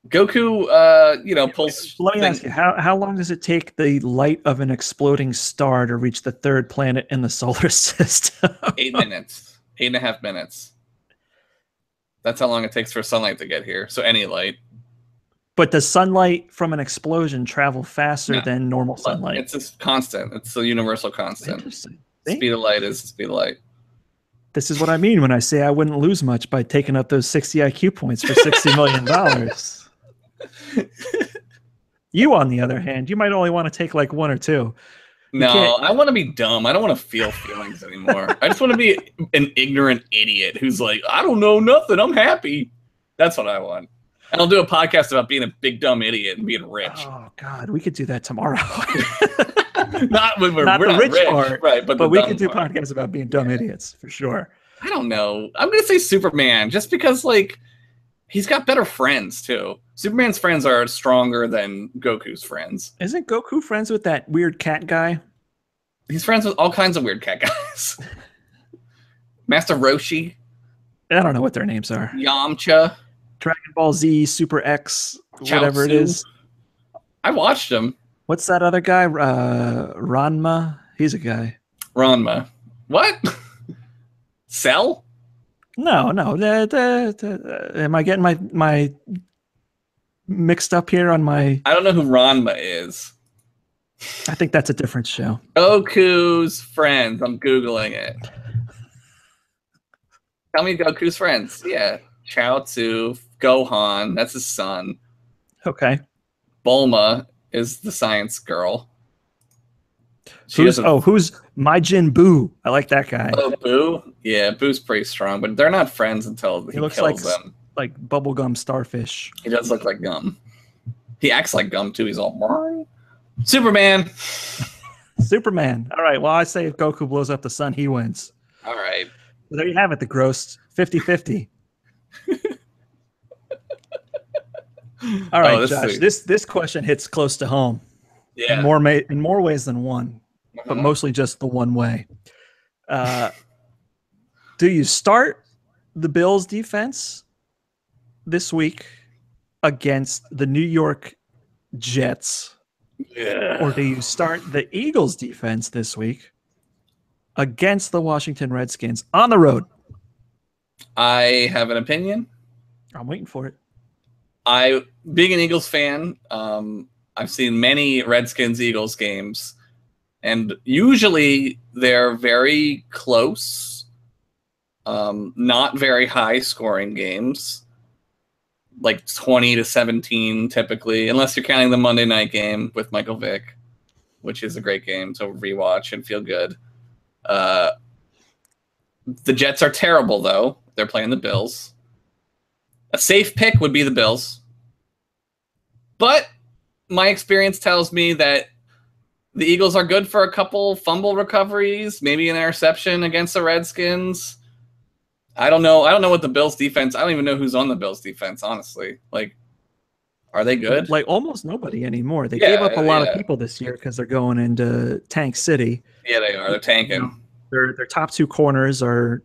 Goku, pulls. Let me ask you, how long does it take the light of an exploding star to reach the third planet in the solar system? 8 minutes. 8.5 minutes. That's how long it takes for sunlight to get here. So any light. But does sunlight from an explosion travel faster than normal sunlight? It's a constant. It's a universal constant. Interesting. Speed of light is the speed of light. This is what I mean when I say I wouldn't lose much by taking up those 60 IQ points for $60 million. You, on the other hand, you might only want to take like 1 or 2. No, I want to be dumb. I don't want to feel feelings anymore. I just want to be an ignorant idiot who's like, I don't know nothing. I'm happy. That's what I want. And I'll do a podcast about being a big dumb idiot and being rich. Oh God, we could do that tomorrow. Not when we're not the rich part, right? But we could do podcasts about being dumb idiots for sure. I don't know. I'm gonna say Superman just because like he's got better friends too. Superman's friends are stronger than Goku's friends. Isn't Goku friends with that weird cat guy? He's friends with all kinds of weird cat guys. Master Roshi. I don't know what their names are. Yamcha. Dragon Ball Z, Super X, whatever it is. I watched him. What's that other guy? Ranma? He's a guy. Ranma. What? Cell? No. Am I getting my mixed up here on my... I don't know who Ranma is. I think that's a different show. Goku's friends. I'm Googling it. Tell me Goku's friends. Yeah. Chaozu, Gohan, that's his son. Okay. Bulma is the science girl. Who's Majin Buu? I like that guy. Oh, Buu? Yeah, Buu's pretty strong, but they're not friends until he looks kills them. Like bubblegum starfish. He does look like gum. He acts like gum too. He's all Superman. Superman. All right. Well, I say if Goku blows up the sun, he wins. All right. Well, there you have it. The gross 50-50. All right, Josh. This question hits close to home. Yeah. In more ways than one, but mostly just the one way. Do you start the Bills defense this week against the New York Jets? Yeah. Or do you start the Eagles defense this week against the Washington Redskins on the road? I have an opinion. I'm waiting for it. Being an Eagles fan, I've seen many Redskins-Eagles games, and usually they're very close, not very high-scoring games, like 20-17 typically, unless you're counting the Monday night game with Michael Vick, which is a great game to rewatch and feel good. The Jets are terrible, though. They're playing the Bills. A safe pick would be the Bills. But my experience tells me that the Eagles are good for a couple fumble recoveries, maybe an interception against the Redskins. I don't know. I don't know what the Bills defense. I don't even know who's on the Bills defense, honestly. Like, are they good? Like almost nobody anymore. They gave up a lot of people this year because they're going into Tank City. Yeah, they are. They're tanking. Their top 2 corners are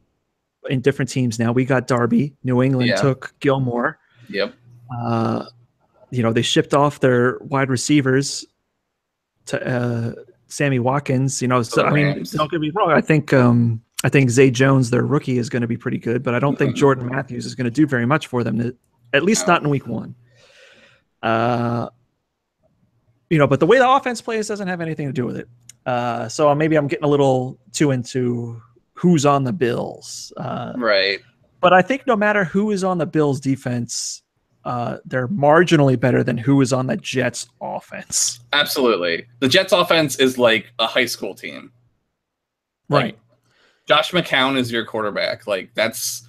in different teams now. We got Darby. New England took Gilmore. Yep. They shipped off their wide receivers to Sammy Watkins. So I mean, don't get me wrong. I think Zay Jones, their rookie, is going to be pretty good, but I don't think Jordan Matthews is going to do very much for them. At least not in week 1. But the way the offense plays doesn't have anything to do with it. So maybe I'm getting a little too into who's on the Bills. Right. But I think no matter who is on the Bills defense, they're marginally better than who is on the Jets offense. Absolutely. The Jets offense is like a high school team. Right. Like, Josh McCown is your quarterback. Like, that's...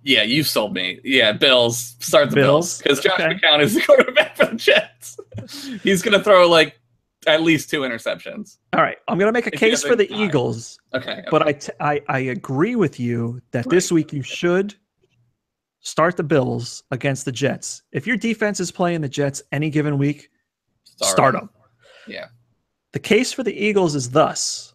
Yeah, you sold me. Yeah, Bills. Start the Bills. Because Josh McCown is the quarterback for the Jets. He's going to throw, like, at least 2 interceptions. All right. I'm going to make a case for the Eagles. Okay. But I agree with you that this week you should start the Bills against the Jets. If your defense is playing the Jets any given week, start them. Yeah. The case for the Eagles is thus.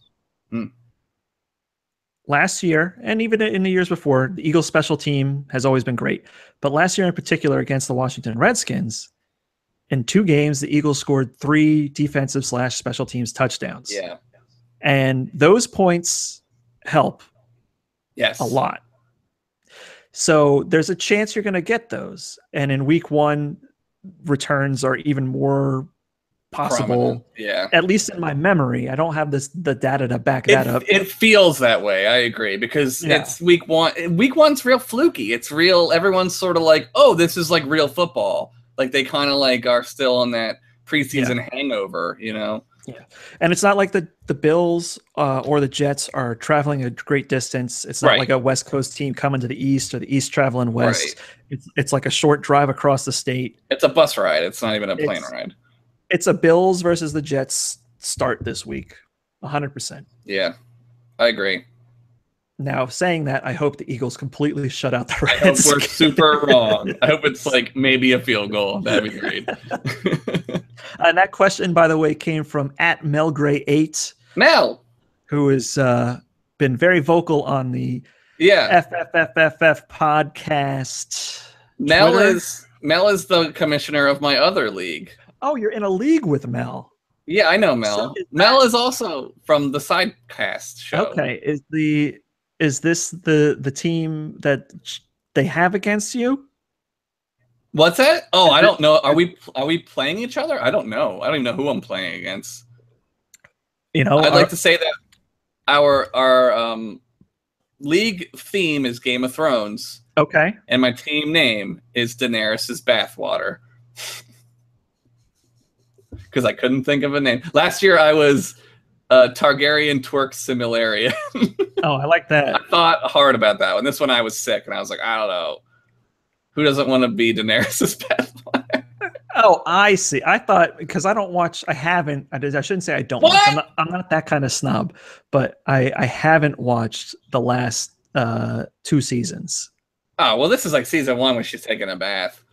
last year, and even in the years before, the Eagles special team has always been great. But last year in particular against the Washington Redskins, in 2 games, the Eagles scored 3 defensive/special teams touchdowns. Yeah. And those points help Yes. a lot. So there's a chance you're going to get those. And in week 1, returns are even more possible. Prominent. Yeah. At least in my memory. I don't have the data to back that up. It feels that way. I agree, because it's week 1. Week 1's real fluky. It's real. Everyone's sort of like, oh, this is like real football. Like they kind of like are still on that preseason hangover, you know? Yeah. And it's not like the Bills or the Jets are traveling a great distance. It's not like a West Coast team coming to the East or the East traveling West. It's like a short drive across the state. It's a bus ride. It's not even a plane ride. It's a Bills versus the Jets start this week. 100%. Yeah, I agree. Now, saying that, I hope the Eagles completely shut out the Redskins. Reds. I hope we're super wrong. I hope it's like maybe a field goal. That'd be great. And that question, by the way, came from @melgray8. Mel, who has been very vocal on the FFFFF podcast. Mel Twitter. Mel is the commissioner of my other league. Oh, you're in a league with Mel. Yeah, I know Mel. So Mel is also from the Sidecast show. Okay, is this the team that they have against you? What's that? Oh, I don't know. Are we playing each other? I don't know. I don't even know who I'm playing against. You know, I'd like to say that our league theme is Game of Thrones. Okay. And my team name is Daenerys's Bathwater. Because I couldn't think of a name. Last year I was Targaryen Twerk Similarian. Oh, I like that. I thought hard about that one. This one I was sick, and I was like, I don't know. Who doesn't want to be Daenerys's Bathwater? Oh, I see. I thought, because I don't watch, I shouldn't say I don't watch. I'm not that kind of snob, but I haven't watched the last 2 seasons. Oh, well, this is like season 1 when she's taking a bath.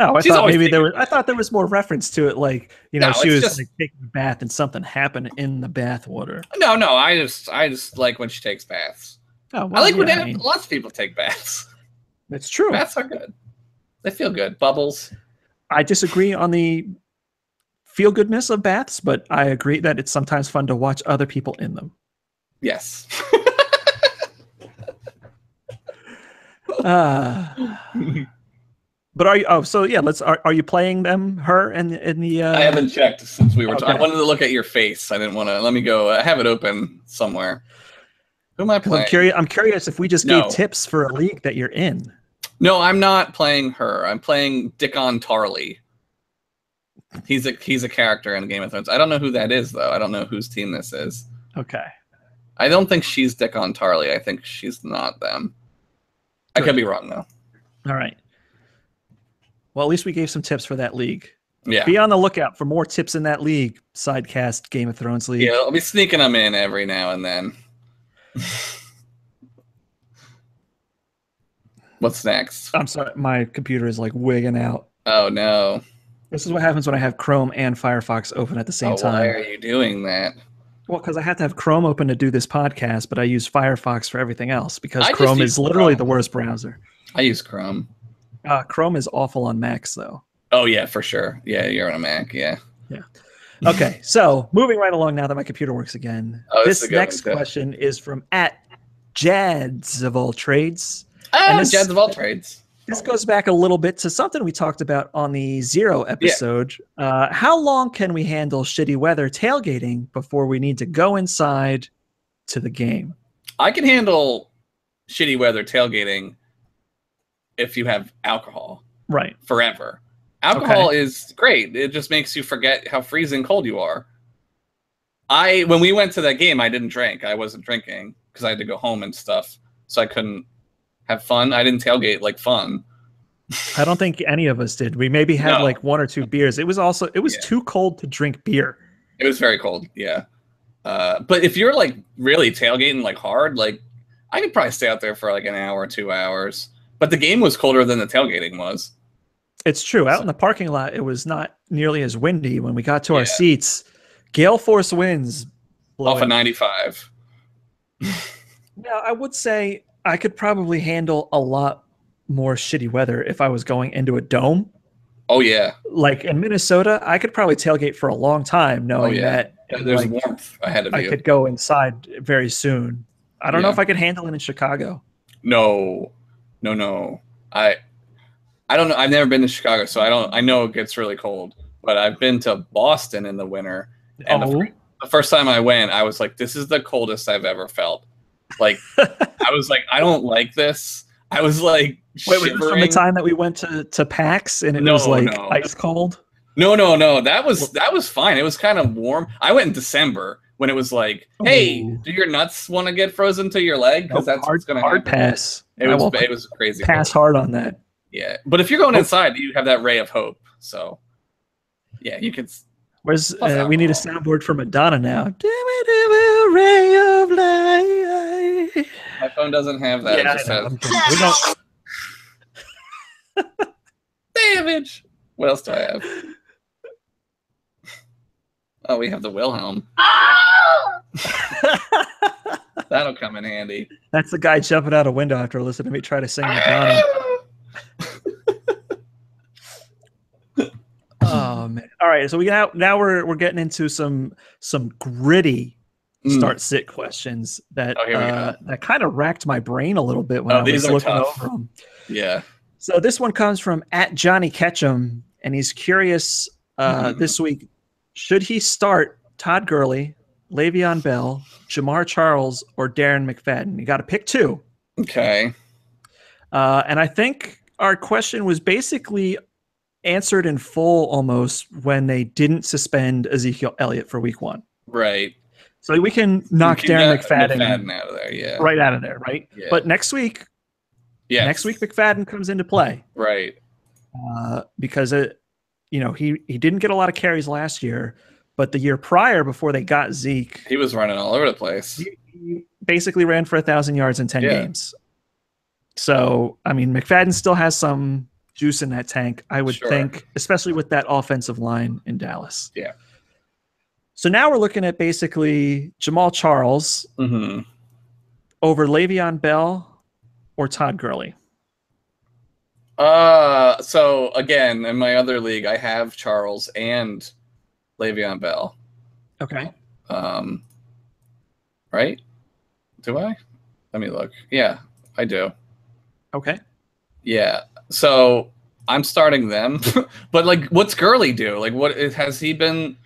Oh, I thought maybe there was more reference to it, like, you know, she was just like taking a bath and something happened in the bath water. No, I just like when she takes baths. Oh, well, I like when lots of people take baths. It's true. Baths are good. They feel good. Bubbles. I disagree on the feel goodness of baths, but I agree that it's sometimes fun to watch other people in them. Yes. But are you? Oh, so yeah. Are you playing them? Her and in the? I haven't checked since we were talking. I wanted to look at your face. I didn't want to. Let me go. I have it open somewhere. Who am I playing? I'm curious if we just gave tips for a league that you're in. No, I'm not playing her. I'm playing Dickon Tarley. He's a character in Game of Thrones. I don't know who that is though. I don't know whose team this is. Okay. I don't think she's Dickon Tarley. I think she's not them. Good. I could be wrong though. All right. Well, at least we gave some tips for that league. Yeah. Be on the lookout for more tips in that league, Sidecast Game of Thrones league. Yeah, I'll be sneaking them in every now and then. What's next? I'm sorry, my computer is like wigging out. Oh no. This is what happens when I have Chrome and Firefox open at the same time. Why are you doing that? Well, because I have to have Chrome open to do this podcast, but I use Firefox for everything else because Chrome is literally the worst browser. I use Chrome. Chrome is awful on Macs, though. Oh, yeah, for sure. Yeah, you're on a Mac, yeah. Yeah. Okay, so moving right along now that my computer works again. This next question is from @Jads of all trades. Jads of all trades. This goes back a little bit to something we talked about on the Zero episode. Yeah. How long can we handle shitty weather tailgating before we need to go inside to the game? I can handle shitty weather tailgating if you have alcohol. Right. Forever. Alcohol is great. It just makes you forget how freezing cold you are. When we went to that game, I didn't drink. I wasn't drinking because I had to go home and stuff. So I couldn't have fun. I didn't tailgate like fun. I don't think any of us did. We maybe had like 1 or 2 beers. It was too cold to drink beer. It was very cold. Yeah. But if you're like really tailgating like hard, like I could probably stay out there for like an hour, 2 hours. But the game was colder than the tailgating was. It's true. Out in the parking lot, it was not nearly as windy. When we got to our seats, gale force winds off of 95. Now, I would say I could probably handle a lot more shitty weather if I was going into a dome. Oh yeah. Like in Minnesota, I could probably tailgate for a long time Oh knowing yeah. that, and There's like warmth ahead of I you. could go inside very soon. I don't know Yeah. if I could handle it in Chicago. No. I don't know. I've never been to Chicago, so I don't. I know it gets really cold, but I've been to Boston in the winter, and the first time I went, I was like, "This is the coldest I've ever felt." Like, I was like, "I don't like this." I was like, wait, was this from the time that we went to PAX and it was like ice cold? No. That was fine. It was kind of warm. I went in December when it was like, "Hey, do your nuts want to get frozen to your leg?" Because that's what's going to happen. Pass. It was crazy. Pass hard on that. Yeah, but if you're going inside, you have that ray of hope. So, yeah, you can. Where's we need a soundboard for Madonna now. Ray of light. My phone doesn't have that. Yeah, it just has... we don't. Damage. What else do I have? Oh, we have the Wilhelm. That'll come in handy. That's the guy jumping out a window after listening to me try to sing Madonna. Oh man! All right, so now we're getting into some gritty start sit questions that that kind of racked my brain a little bit when I was looking over them. Yeah. So this one comes from @JohnnyKetchum, and he's curious this week: should he start Todd Gurley, Le'Veon Bell, Jamar Charles, or Darren McFadden? You got to pick two. Okay. And I think our question was basically answered in full almost when they didn't suspend Ezekiel Elliott for week 1. Right. So we can knock Darren McFadden out of there, yeah. Right out of there, right? Yeah. But next week McFadden comes into play. Right. Because he didn't get a lot of carries last year, but the year prior before they got Zeke, he was running all over the place. He basically ran for 1,000 yards in 10 games. So, I mean, McFadden still has some juice in that tank, I would think, especially with that offensive line in Dallas. Yeah. So now we're looking at basically Jamal Charles over Le'Veon Bell or Todd Gurley. So again, in my other league, I have Charles and Le'Veon Bell. Okay. Right? Do I? Let me look. Yeah, I do. Okay. Yeah. So I'm starting them, but like, what's Gurley do? Like, what has he been?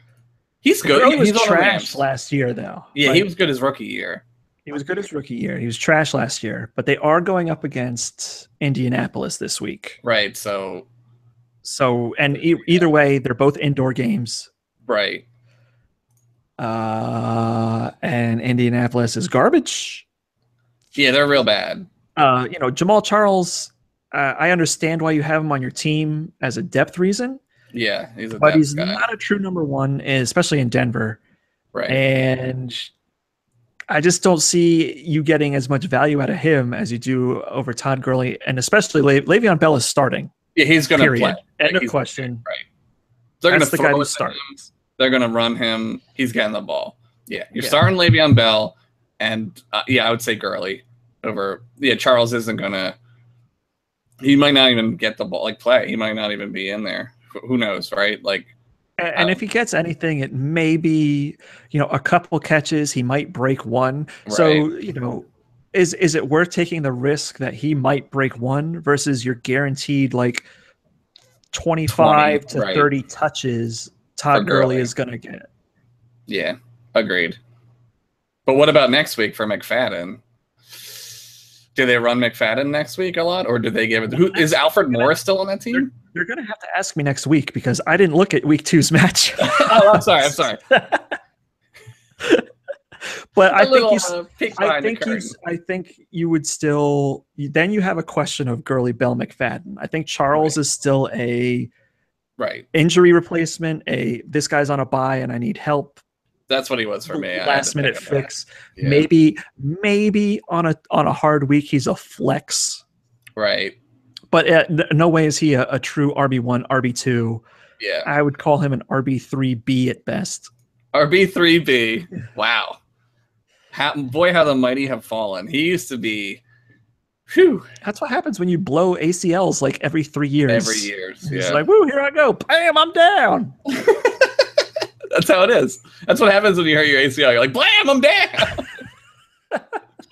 He's good. Gurley was he's trash last year, though. Yeah, he was good his rookie year. He was good his rookie year. He was trash last year, but they are going up against Indianapolis this week. Right. So and either way, they're both indoor games. Right. And Indianapolis is garbage. Yeah, they're real bad. Jamal Charles, I understand why you have him on your team as a depth reason. Yeah, he's not a true number one, especially in Denver. Right. And I just don't see you getting as much value out of him as you do over Todd Gurley, and especially Le'Veon Bell is starting. Yeah, he's going to play. End of question. Right. They're going to the guy who starts. They're going to run him. He's getting the ball. Yeah, you're starting Le'Veon Bell, and I would say Gurley over. Yeah, Charles isn't going to. He might not even get the ball, play. He might not even be in there. Who knows, right? And if he gets anything, it may be, a couple catches. He might break one. Right. So, is it worth taking the risk that he might break one versus you're guaranteed 25 to 30 touches Todd Gurley is going to get? Yeah, agreed. But what about next week for McFadden? Do they run McFadden next week a lot, or do they give it? Is Alfred Morris still on that team? You're going to have to ask me next week because I didn't look at week 2's match. I'm sorry. But I think you would still. Then you have a question of Gurley, Bell, McFadden. I think Charles is still a injury replacement. This guy's on a bye and I need help. That's what he was for me. Last minute fix. Yeah. Maybe on a hard week he's a flex. Right. But no way is he a true RB1, RB2. Yeah. I would call him an RB3B at best. RB3B. Wow. Boy, how the mighty have fallen. He used to be. Whew. That's what happens when you blow ACLs like every 3 years. Every year, yeah. It's like, woo, here I go. Bam, I'm down. That's how it is. That's what happens when you hurt your ACL. You're like, blam, I'm down.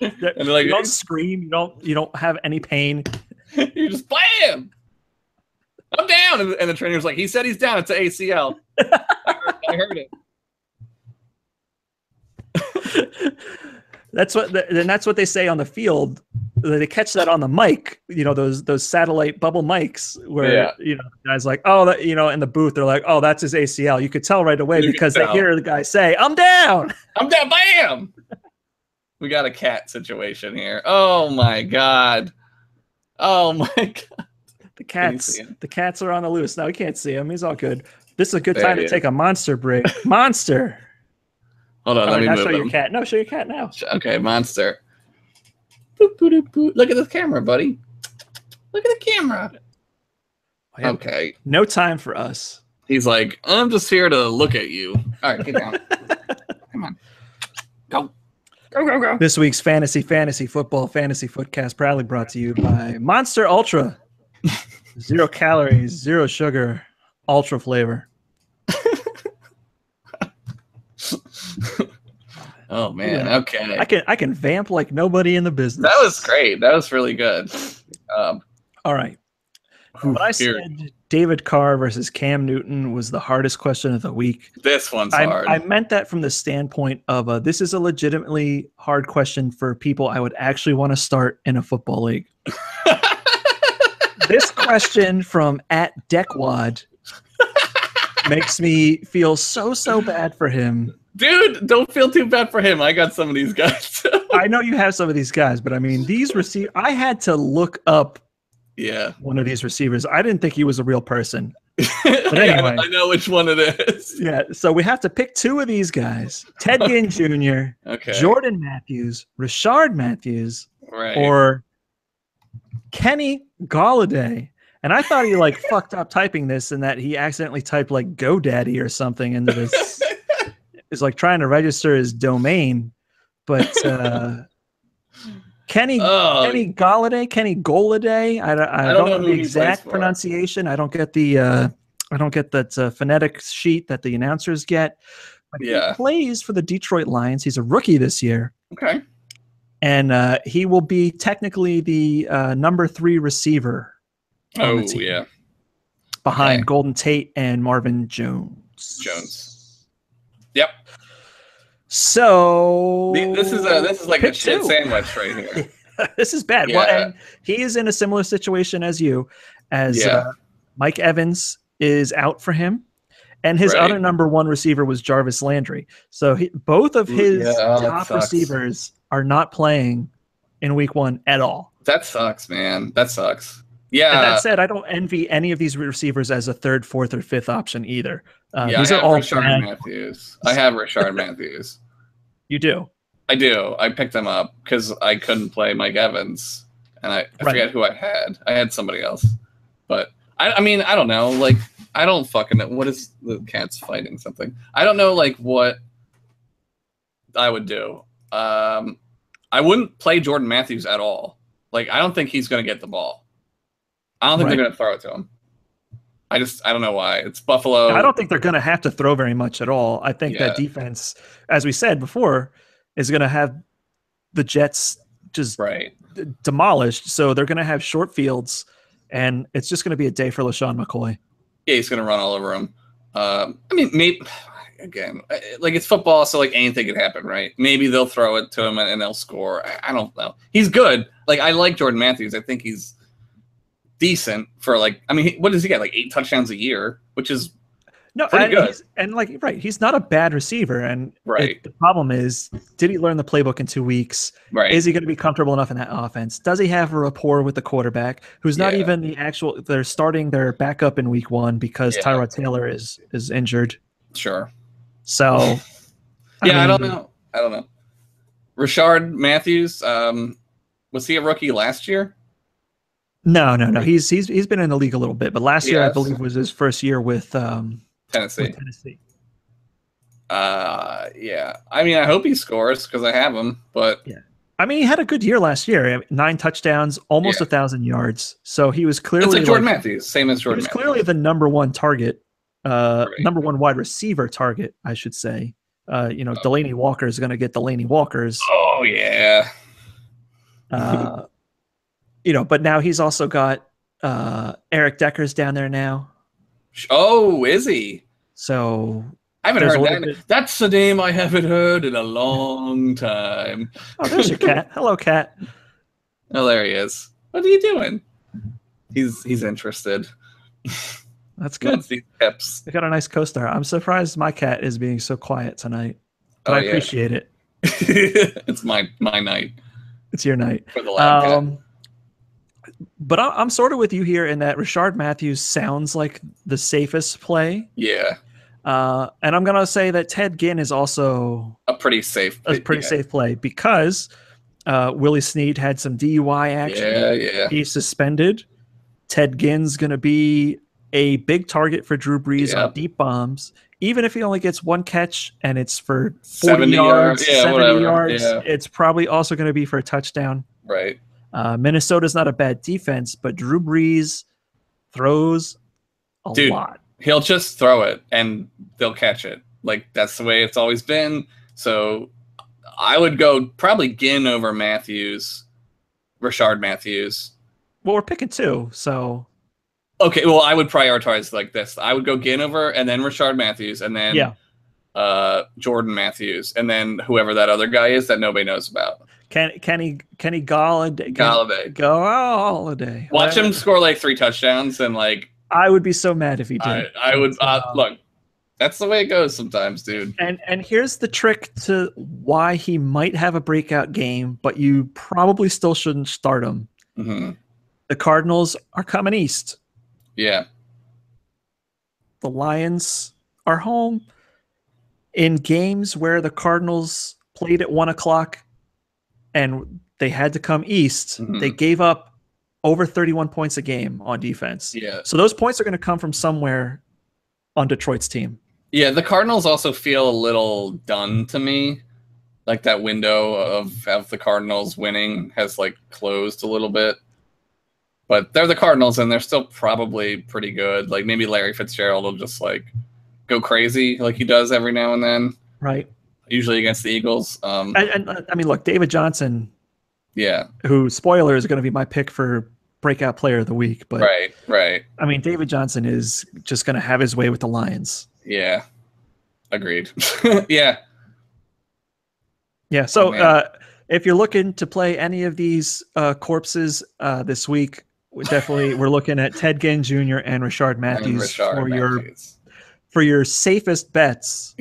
And they're like, you don't scream. You don't have any pain. You just blam. I'm down. And the trainer's like, he said he's down. It's an ACL. I heard it. That's what they say on the field. They catch that on the mic, those satellite bubble mics where guys like, oh, that, in the booth they're like, oh, that's his ACL. You could tell right away because they hear the guy say, I'm down. I'm down. Bam. We got a cat situation here. Oh my god. Oh my god. The cats are on the loose. No, we can't see him. He's all good. This is a good time to take a monster break. Monster. Hold on, let me move show him. your cat. No, show your cat now. Okay, monster. Boop, boop, boop, boop. Look at the camera, buddy. Look at the camera. Okay. No time for us. He's like, I'm just here to look at you. All right, get down. Come on. Go. Go, go, go. This week's Fantasy Football Fantasy Footcast proudly brought to you by Monster Ultra. 0 calories, 0 sugar, ultra flavor. Oh man, okay. I can vamp like nobody in the business. That was great. That was really good. All right. When I said David Carr versus Cam Newton was the hardest question of the week. This one's hard. I meant that from the standpoint of this is a legitimately hard question for people I would actually want to start in a football league. This question from @Deckwad makes me feel so bad for him. Dude, don't feel too bad for him. I got some of these guys. I know you have some of these guys, but I mean, these receivers, I had to look up one of these receivers. I didn't think he was a real person. But anyway. I know which one it is. Yeah, so we have to pick 2 of these guys. Ted Ginn Jr., Jordan Matthews, Rashard Matthews, or Kenny Golladay. And I thought he fucked up typing this and that he accidentally typed like GoDaddy or something into this. It's like trying to register his domain, but Kenny Golladay, Kenny Golladay. I don't know the exact pronunciation. I don't get that phonetic sheet that the announcers get. But he plays for the Detroit Lions. He's a rookie this year. Okay, and he will be technically the number 3 receiver. On the team, behind Golden Tate and Marvin Jones. Yep. So this is like a shit sandwich right here. This is bad. Yeah. Well, and he is in a similar situation as you, as Mike Evans is out for him, and his other number 1 receiver was Jarvis Landry. So both of his top receivers are not playing in week 1 at all. That sucks, man. That sucks. Yeah. And that said, I don't envy any of these receivers as a 3rd, 4th, or 5th option either. These I are all Rashard Matthews. I have Rashard Matthews. You do? I do. I picked him up because I couldn't play Mike Evans, and I forget who I had. I had somebody else, but I mean, I don't know. Like, I don't fucking know. What is the cat's fighting something? I don't know. Like, what I would do. I wouldn't play Jordan Matthews at all. Like, I don't think he's going to get the ball. I don't think they're going to throw it to him. I don't know why. It's Buffalo. I don't think they're going to have to throw very much at all. I think that defense, as we said before, is going to have the Jets just demolished. So they're going to have short fields, and it's just going to be a day for LaShawn McCoy. Yeah, he's going to run all over him. I mean, maybe again, like it's football, so like anything could happen, right? Maybe they'll throw it to him and they'll score. I don't know. He's good. Like I like Jordan Matthews. I think he's decent for what does he get? Like 8 touchdowns a year, which is pretty good. He's not a bad receiver. And the problem is, did he learn the playbook in 2 weeks? Right. Is he going to be comfortable enough in that offense? Does he have a rapport with the quarterback, who's not even they're starting their backup in week 1 because Tyrod Taylor is injured. Sure. So I don't know. Rashard Matthews, was he a rookie last year? No. He's been in the league a little bit, but last year I believe was his first year with Tennessee. Yeah. I mean, I hope he scores because I have him, but Yeah. I mean, he had a good year last year. 9 touchdowns, almost 1,000 yards. So he was clearly it's like Jordan Matthews, same as Jordan. He was clearly the number one target, Right. number one wide receiver target, I should say. Delaney Walker is going to get Delaney Walkers. Oh yeah. But now he's also got Eric Decker's down there now. Oh, is he? So I haven't heard that. That's the name I haven't heard in a long time. Oh, there's your cat. Hello, cat. Oh, there he is. What are you doing? He's interested. That's good. That's these peps. I got a nice co-star. I'm surprised my cat is being so quiet tonight, but I appreciate it. It's my night. It's your night. For the lab cat. But I'm sort of with you here in that Rashard Matthews sounds like the safest play. Yeah. And I'm going to say that Ted Ginn is also a pretty safe play because Willie Snead had some DUI action. Yeah. He's suspended. Ted Ginn's going to be a big target for Drew Brees on deep bombs. Even if he only gets one catch and it's for 40 yards, 70 yards, it's probably also going to be for a touchdown. Right. Minnesota's not a bad defense, but Drew Brees throws a lot. He'll just throw it and they'll catch it. Like, that's the way it's always been. So I would go probably Ginn over Matthews, Rashard Matthews. Well, we're picking two, so. Okay, well, I would prioritize like this. I would go Ginn over and then Rashard Matthews and then Jordan Matthews and then whoever that other guy is that nobody knows about. Kenny Galladay. Watch him score like 3 touchdowns and like. I would be so mad if he did. I would look. That's the way it goes sometimes, dude. And here's the trick to why he might have a breakout game, but you probably still shouldn't start him. Mm-hmm. The Cardinals are coming east. Yeah. The Lions are home. In games where the Cardinals played at 1:00 and they had to come east, they gave up over 31 points a game on defense. Yeah. So those points are going to come from somewhere on Detroit's team. Yeah, the Cardinals also feel a little done to me. Like that window of the Cardinals winning has like closed a little bit. But they're the Cardinals and they're still probably pretty good. Like maybe Larry Fitzgerald will just like go crazy like he does every now and then. Right. Usually against the Eagles. And I mean, look, David Johnson. Yeah. Who, spoiler, is going to be my pick for breakout player of the week. But right. I mean, David Johnson is just going to have his way with the Lions. Yeah. Agreed. Yeah. Yeah. So if you're looking to play any of these corpses this week, we're looking at Ted Ginn Jr. and Rashard Matthews for your safest bets.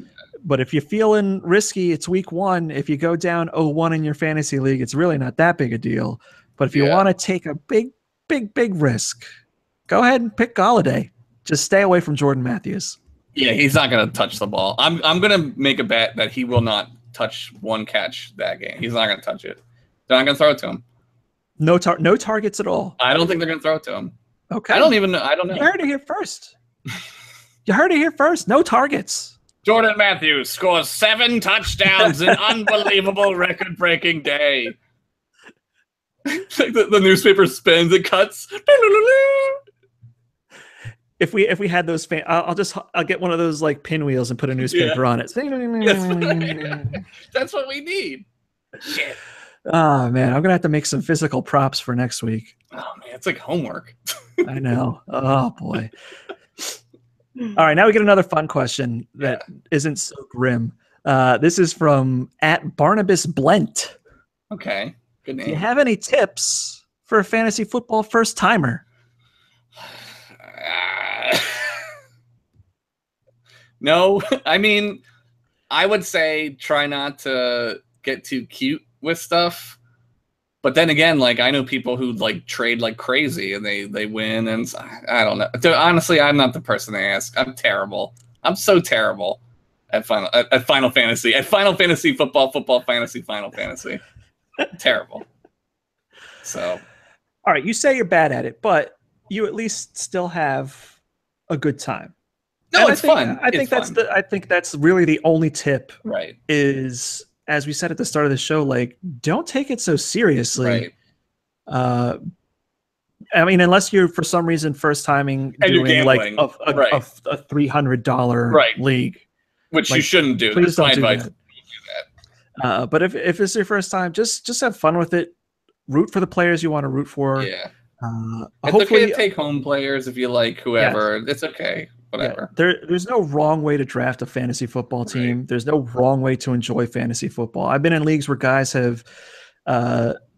But if you're feeling risky, it's week 1. If you go down 0-1 in your fantasy league, it's really not that big a deal. But if you want to take a big risk, go ahead and pick Galladay. Just stay away from Jordan Matthews. Yeah, he's not going to touch the ball. I'm going to make a bet that he will not touch one catch that game. He's not going to touch it. They're not going to throw it to him. No targets at all. I don't think they're going to throw it to him. Okay. I don't know. I don't know. You heard it here first. No targets. Jordan Matthews scores 7 touchdowns, an unbelievable record-breaking day. Like the newspaper spins, it cuts. If we had those I'll get one of those like pinwheels and put a newspaper on it. That's what we need. Shit. Oh man, I'm gonna have to make some physical props for next week. Oh man, it's like homework. I know. Oh boy. All right, now we get another fun question that isn't so grim. This is from @BarnabasBlent. Okay, good name. Do you have any tips for a fantasy football first timer? No, I mean, I would say try not to get too cute with stuff. But then again, like I know people who like trade like crazy and they win, and I don't know. Honestly, I'm not the person they ask. I'm terrible. I'm so terrible at Final Fantasy, Final Fantasy football fantasy, Final Fantasy. Terrible. So, all right, you say you're bad at it, but you at least still have a good time. No, it's fun. I think that's really the only tip. Right. Is, as we said at the start of the show, like, don't take it so seriously. Right. I mean, unless you're for some reason first timing doing like a $300 league, which you shouldn't do. Please That's don't my do advice. that. But if it's your first time, just have fun with it. Root for the players you want to root for. Yeah. It's Hopefully, okay to take home players if you like whoever. Yeah. It's okay. Whatever. Yeah, there's no wrong way to draft a fantasy football team. Right. There's no wrong way to enjoy fantasy football. I've been in leagues where guys have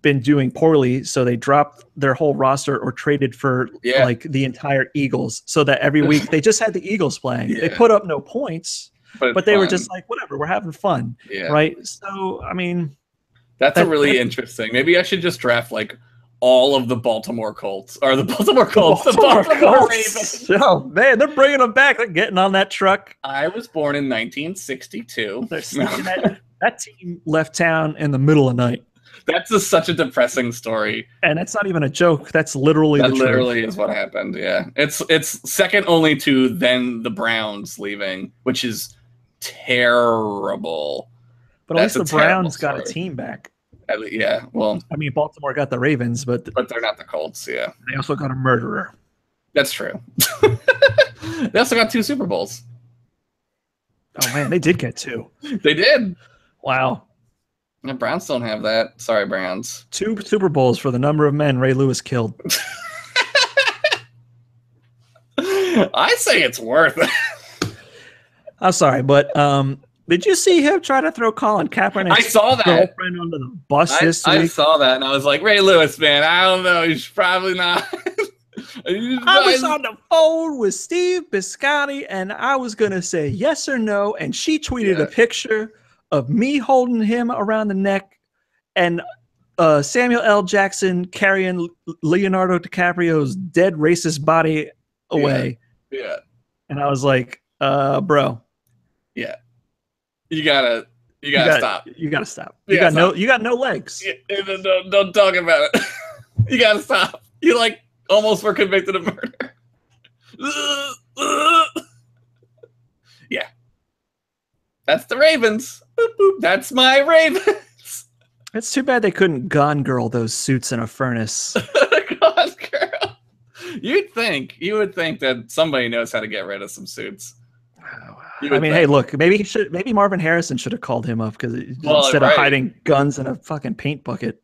been doing poorly, so they dropped their whole roster or traded for like the entire Eagles, so that every week they just had the Eagles playing. Yeah. They put up no points, but they were just like, whatever, we're having fun. Yeah. Right. So, I mean, that's really interesting. Maybe I should just draft like all of the Baltimore Colts, or the Baltimore Colts, the Baltimore Ravens. Oh man, they're bringing them back. They're getting on that truck. I was born in 1962. They're that team left town in the middle of the night. That's such a depressing story, and that's not even a joke. That's literally the truth. Literally is what happened. Yeah, it's second only to then the Browns leaving, which is terrible. But at least the Browns got a team back. Yeah, well, I mean, Baltimore got the Ravens, but they're not the Colts. Yeah, they also got a murderer. That's true. They also got 2 Super Bowls. Oh man, they did get 2. They did. Wow. The Browns don't have that. Sorry, Browns. 2 Super Bowls for the number of men Ray Lewis killed. I say it's worth it. I'm sorry, but did you see him try to throw Colin Kaepernick's girlfriend under the bus this week? I saw that, and I was like, Ray Lewis, man, I don't know. You should probably not. I was on the phone with Steve Biscotti, and I was going to say yes or no, and she tweeted a picture of me holding him around the neck and Samuel L. Jackson carrying Leonardo DiCaprio's dead racist body away. Yeah. And I was like, bro. Yeah. You gotta stop. You gotta stop. You got no legs. Yeah, don't talk about it. You gotta stop. You like almost were convicted of murder. Yeah. That's the Ravens. Boop, boop. That's my Ravens. It's too bad they couldn't Gone Girl those suits in a furnace. Gone Girl. You would think that somebody knows how to get rid of some suits. I mean, hey, look, maybe Marvin Harrison should have called him up because instead of hiding guns in a fucking paint bucket.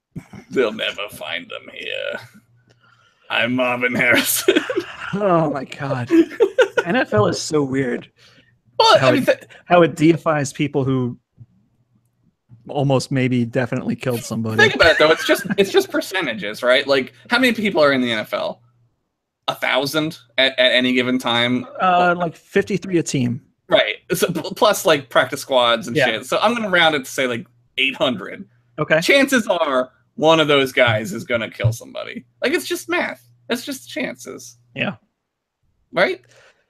They'll never find them here. I'm Marvin Harrison. Oh my God. NFL is so weird. Well, how it deifies people who almost maybe definitely killed somebody. Think about it though. It's just percentages, right? Like, how many people are in the NFL? 1,000 at any given time. Like 53 a team. Right. So, plus like practice squads and shit. So I'm gonna round it to say like 800. Okay. Chances are one of those guys is gonna kill somebody. Like, it's just math. It's just chances. Yeah. Right.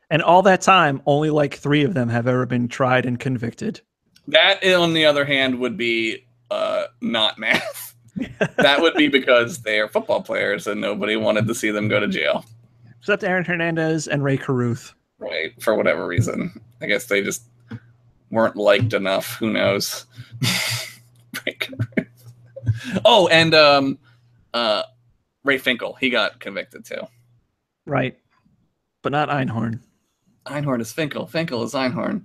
And all that time, only like 3 of them have ever been tried and convicted. That, on the other hand, would be not math. That would be because they are football players and nobody wanted to see them go to jail. Except Aaron Hernandez and Ray Caruth. Right, for whatever reason. I guess they just weren't liked enough. Who knows? Ray Caruth. Oh, and Ray Finkel. He got convicted too. Right. But not Einhorn. Einhorn is Finkel. Finkel is Einhorn.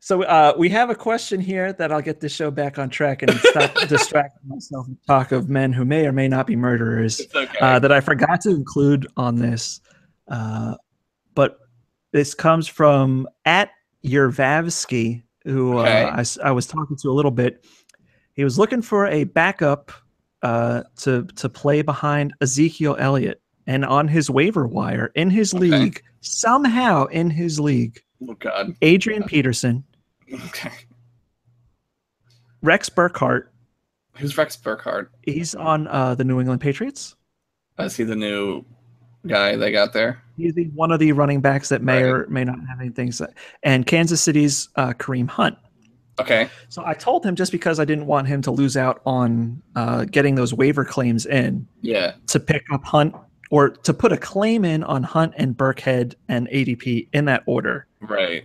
So we have a question here that I'll get this show back on track and stop distracting myself and talk of men who may or may not be murderers. It's okay. That I forgot to include on this. But this comes from @Yervavsky, who I was talking to a little bit. He was looking for a backup to play behind Ezekiel Elliott. And on his waiver wire, in his league, somehow in his league, oh God, Adrian Peterson, Rex Burkhardt. Who's Rex Burkhardt? He's on the New England Patriots. Is he the new guy they got there? He's one of the running backs that may or may not have anything. And Kansas City's Kareem Hunt. Okay. So I told him, just because I didn't want him to lose out on getting those waiver claims in, to pick up Hunt or to put a claim in on Hunt and Burkhead and ADP in that order. Right.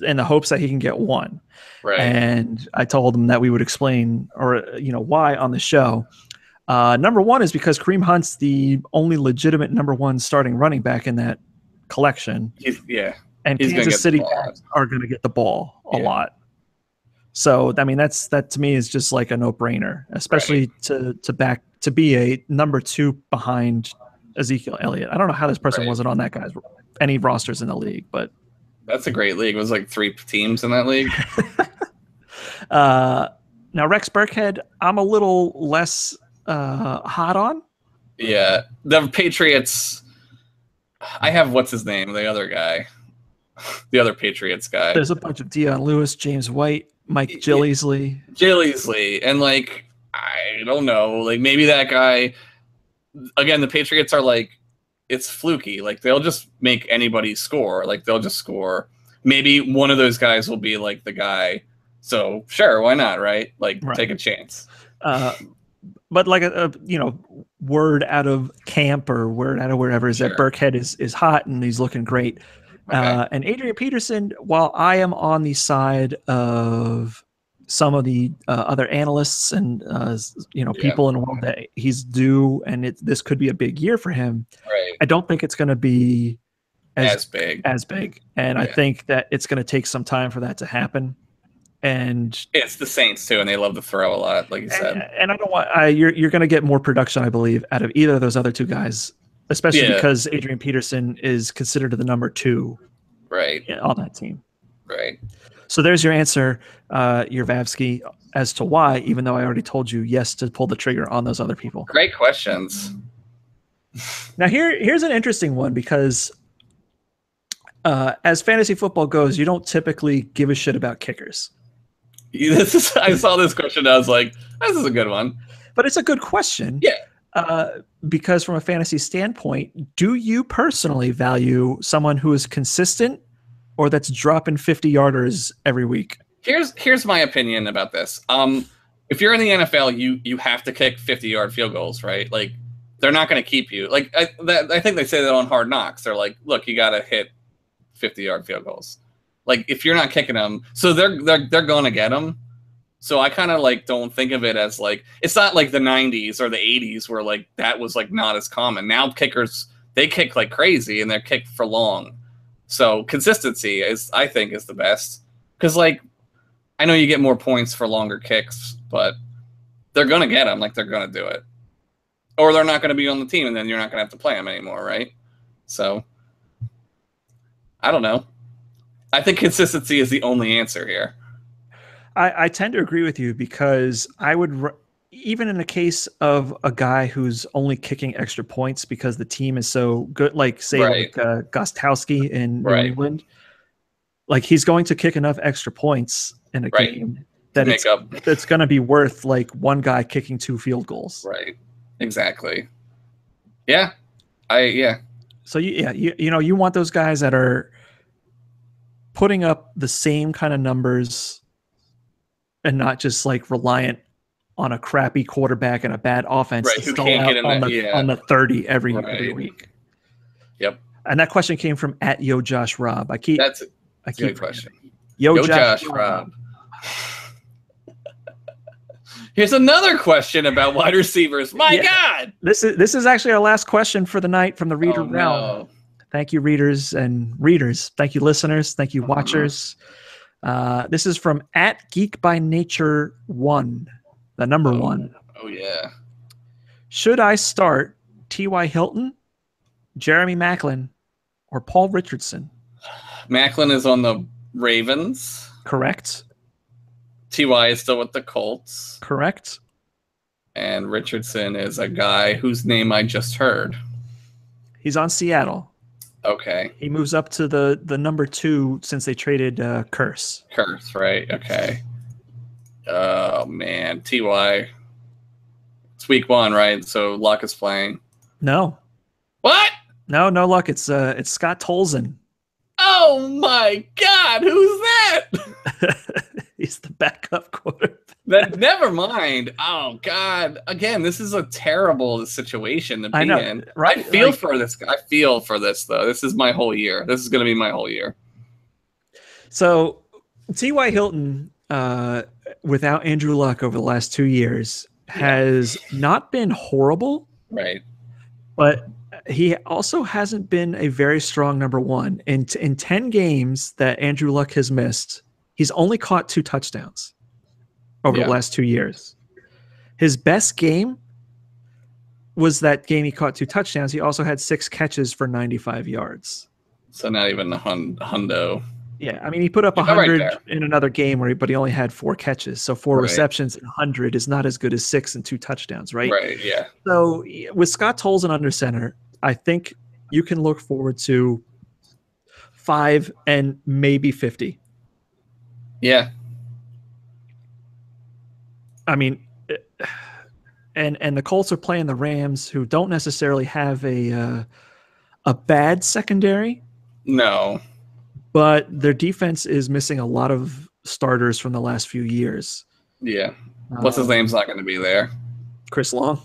In the hopes that he can get one. Right. And I told him that we would explain why on the show. Number one is because Kareem Hunt's the only legitimate number one starting running back in that collection. And Kansas City are going to get the ball a lot. So, I mean, that to me is just like a no-brainer, especially to be a number two behind Ezekiel Elliott. I don't know how this person wasn't on that guy's any rosters in the league, but that's a great league. It was like 3 teams in that league. Now Rex Burkhead, I'm a little less hot on. Yeah, the Patriots. I have what's his name, the other guy, the other Patriots guy. There's a bunch of Dion Lewis, James White, Mike Gillisley, and like I don't know, like maybe that guy. Again, the Patriots are like it's fluky. Like they'll just make anybody score. Like they'll just score. Maybe one of those guys will be like the guy. So sure, why not? Right? Like take a chance. But like a word out of camp or word out of wherever is that Burkhead is hot and he's looking great. Okay. And Adrian Peterson, while I am on the side of some of the other analysts and people in the world that he's due, and this could be a big year for him. Right. I don't think it's going to be as big, and I think that it's going to take some time for that to happen. And it's the Saints too, and they love to throw a lot, like you said. And I don't want you're going to get more production, I believe, out of either of those other two guys, especially because Adrian Peterson is considered the number 2, on that team. Right. So there's your answer, Yervavsky, as to why, even though I already told you yes to pull the trigger on those other people. Great questions. Now here's an interesting one because as fantasy football goes, you don't typically give a shit about kickers. I saw this question. I was like, this is a good one. But it's a good question. Yeah. Because from a fantasy standpoint, do you personally value someone who is consistent or that's dropping 50-yarders every week? Here's my opinion about this. If you're in the NFL, you have to kick 50-yard field goals, right? Like they're not going to keep you. Like I think they say that on Hard Knocks. They're like, look, you got to hit 50-yard field goals. Like if you're not kicking them, so they're going to get them. So I kind of like don't think of it as like it's not like the 90s or the 80s where like that was like not as common. Now kickers, they kick like crazy and they're kicked for long. So consistency I think is the best because like I know you get more points for longer kicks, but they're gonna get them. Like they're gonna do it, or they're not gonna be on the team, and then you're not gonna have to play them anymore, right? So I don't know. I think consistency is the only answer here. I tend to agree with you because I would, even in the case of a guy who's only kicking extra points because the team is so good, like say like Gostowski in New England, like he's going to kick enough extra points in a game that it's going to be worth like one guy kicking 2 field goals. Right. Exactly. Yeah. So you want those guys that are putting up the same kind of numbers and not just like reliant on a crappy quarterback and a bad offense to stall out on the 30 every week. Yep. And that question came from @YoJoshRob. I keep good question. Yo Josh Rob. Here's another question about wide receivers. My God. This is actually our last question for the night from the reader realm. No. Thank you, readers and readers. Thank you, listeners. Thank you, watchers. This is from @GeekByNature1, the number 1. Oh, yeah. Should I start T.Y. Hilton, Jeremy Maclin, or Paul Richardson? Maclin is on the Ravens. Correct. T.Y. is still with the Colts. Correct. And Richardson is a guy whose name I just heard. He's on Seattle. Okay. He moves up to the number 2 since they traded Curse. Curse, right? Okay. Oh man, Ty. It's week 1, right? So Luck is playing. No. What? No Luck. It's Scott Tolzien. Oh my God, who's that? He's the backup quarterback. Then never mind. Oh God! Again, this is a terrible situation to be in. Right? I feel for this. I feel for this though. This is my whole year. This is going to be my whole year. So, T.Y. Hilton, without Andrew Luck over the last 2 years, has not been horrible. Right. But he also hasn't been a very strong number one. In 10 games that Andrew Luck has missed, he's only caught 2 touchdowns over the last 2 years. His best game was that game he caught 2 touchdowns. He also had 6 catches for 95 yards. So not even a hundo. Yeah, I mean, he put up 100 in another game but he only had 4 catches. So 4 receptions and 100 is not as good as 6 and 2 touchdowns, right? Right, yeah. So with Scott Tolzien under center, I think you can look forward to 5 and maybe 50. Yeah. I mean, and the Colts are playing the Rams, who don't necessarily have a bad secondary. No. But their defense is missing a lot of starters from the last few years. Yeah. What's his name's not going to be there? Chris Long.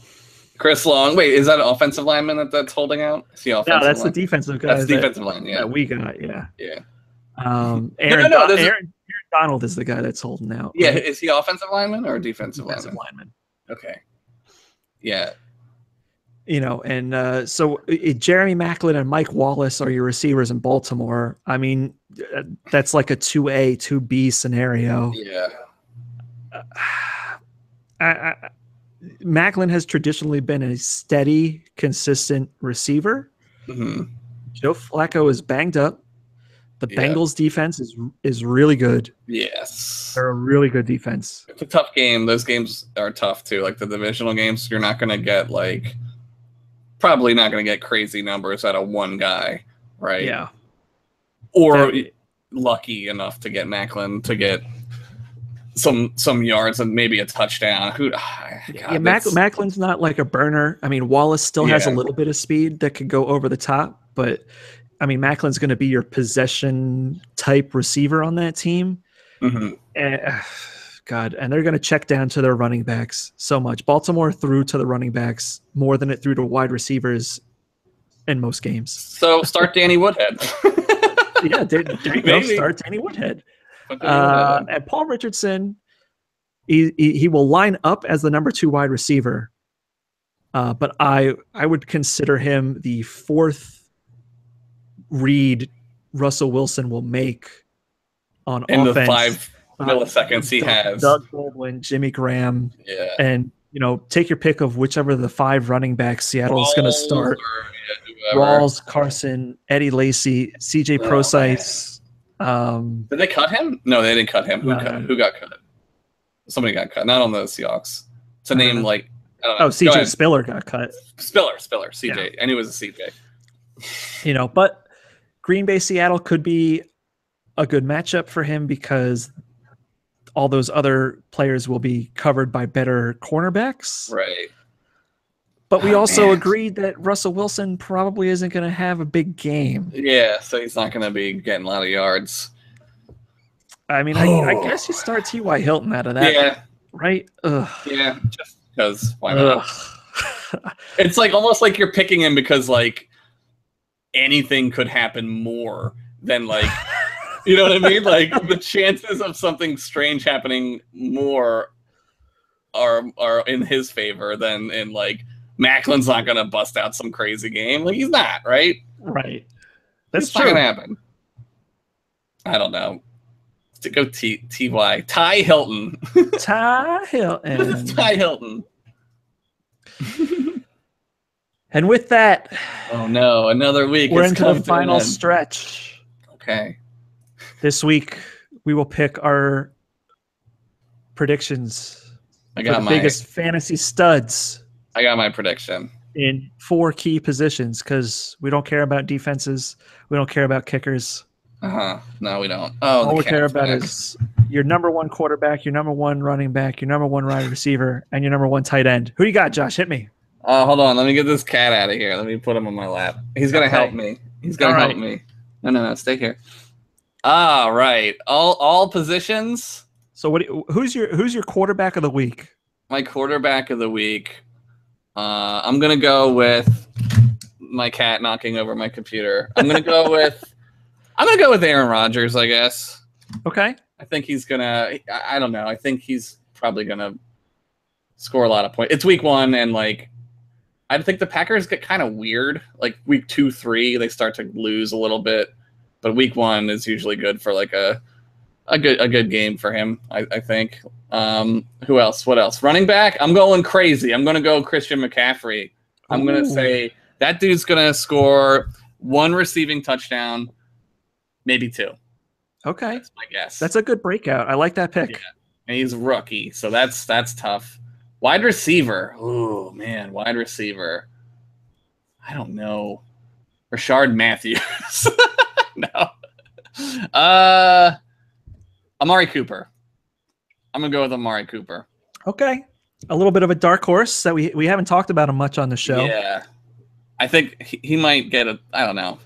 Chris Long. Wait, is that an offensive lineman that's holding out? Is he offensive? No, that's the defensive guy. That's defensive line, yeah. That we got, yeah. Yeah. Aaron Donald is the guy that's holding out. Yeah, right? Is he offensive lineman or defensive lineman? Okay. Yeah. You know, and so Jeremy Maclin and Mike Wallace are your receivers in Baltimore. I mean, that's like a 2A, 2B scenario. Yeah. Maclin has traditionally been a steady, consistent receiver. Mm-hmm. Joe Flacco is banged up. The Bengals defense is really good. Yes. They're a really good defense. It's a tough game. Those games are tough, too. Like the divisional games, you're not going to get probably not going to get crazy numbers out of one guy, right? Yeah. Or lucky enough to get Maclin to get some yards and maybe a touchdown. Macklin's not like a burner. I mean, Wallace still has a little bit of speed that could go over the top, but I mean, Macklin's going to be your possession type receiver on that team. Mm-hmm. And they're going to check down to their running backs so much. Baltimore threw to the running backs more than it threw to wide receivers in most games. So start Danny Woodhead. Yeah, there you go. Start Danny Woodhead. And Paul Richardson, he will line up as the number 2 wide receiver, but I would consider him the 4th read Russell Wilson will make on in offense. The 5 milliseconds he has. Doug Baldwin, Jimmy Graham, and take your pick of whichever of the 5 running backs Seattle is going to start. Rawls, Carson, Eddie Lacy, CJ Prosise. Did they cut him? No, they didn't cut him. Who got cut? Somebody got cut. Not on the Seahawks. It's a name like I don't know. Oh, CJ Spiller got cut. Spiller, CJ. And he was a CJ. But Green Bay Seattle could be a good matchup for him because all those other players will be covered by better cornerbacks. Right. But we also agreed that Russell Wilson probably isn't going to have a big game. Yeah, so he's not going to be getting a lot of yards. I mean, I guess you start T.Y. Hilton out of that. Yeah. Right? Ugh. Yeah, just because. Why not? It's almost like you're picking him because, anything could happen more than, you know what I mean? The chances of something strange happening more are in his favor than in, Macklin's not going to bust out some crazy game. He's not, right? Right. That's not going to happen. I don't know. To go T.Y. Ty Hilton. Ty Hilton. Ty Hilton. And with that... Oh, no. Another week. We're into the final stretch. Okay. This week, we will pick our predictions for the biggest fantasy studs. I got my prediction. In 4 key positions because we don't care about defenses. We don't care about kickers. No, we don't. All we care about is your number 1 quarterback, your number 1 running back, your number 1 wide receiver, and your number 1 tight end. Who do you got, Josh? Hit me. Hold on. Let me get this cat out of here. Let me put him on my lap. He's going to help me. He's going to help me. No. Stay here. All right. All positions. So who's your quarterback of the week? My quarterback of the week. I'm gonna go with my cat knocking over my computer. I'm gonna go with Aaron Rodgers, I guess. Okay. I think he's gonna. I don't know. I think he's probably gonna score a lot of points. It's week 1, and like I think the Packers get kind of weird. Like week 2, 3, they start to lose a little bit, but week 1 is usually good for like a good game for him. I think. Who else? What else? Running back. I'm going crazy. I'm gonna go Christian McCaffrey. I'm gonna say that dude's gonna score 1 receiving touchdown, maybe 2. Okay, that's my guess. That's a good breakout. I like that pick. Yeah. And he's a rookie, so that's tough. Wide receiver. Oh man, wide receiver. I don't know. Rashard Matthews. No. Amari Cooper. I'm gonna go with Amari Cooper. Okay, a little bit of a dark horse that we haven't talked about him much on the show. Yeah, I think he might get a. I don't know.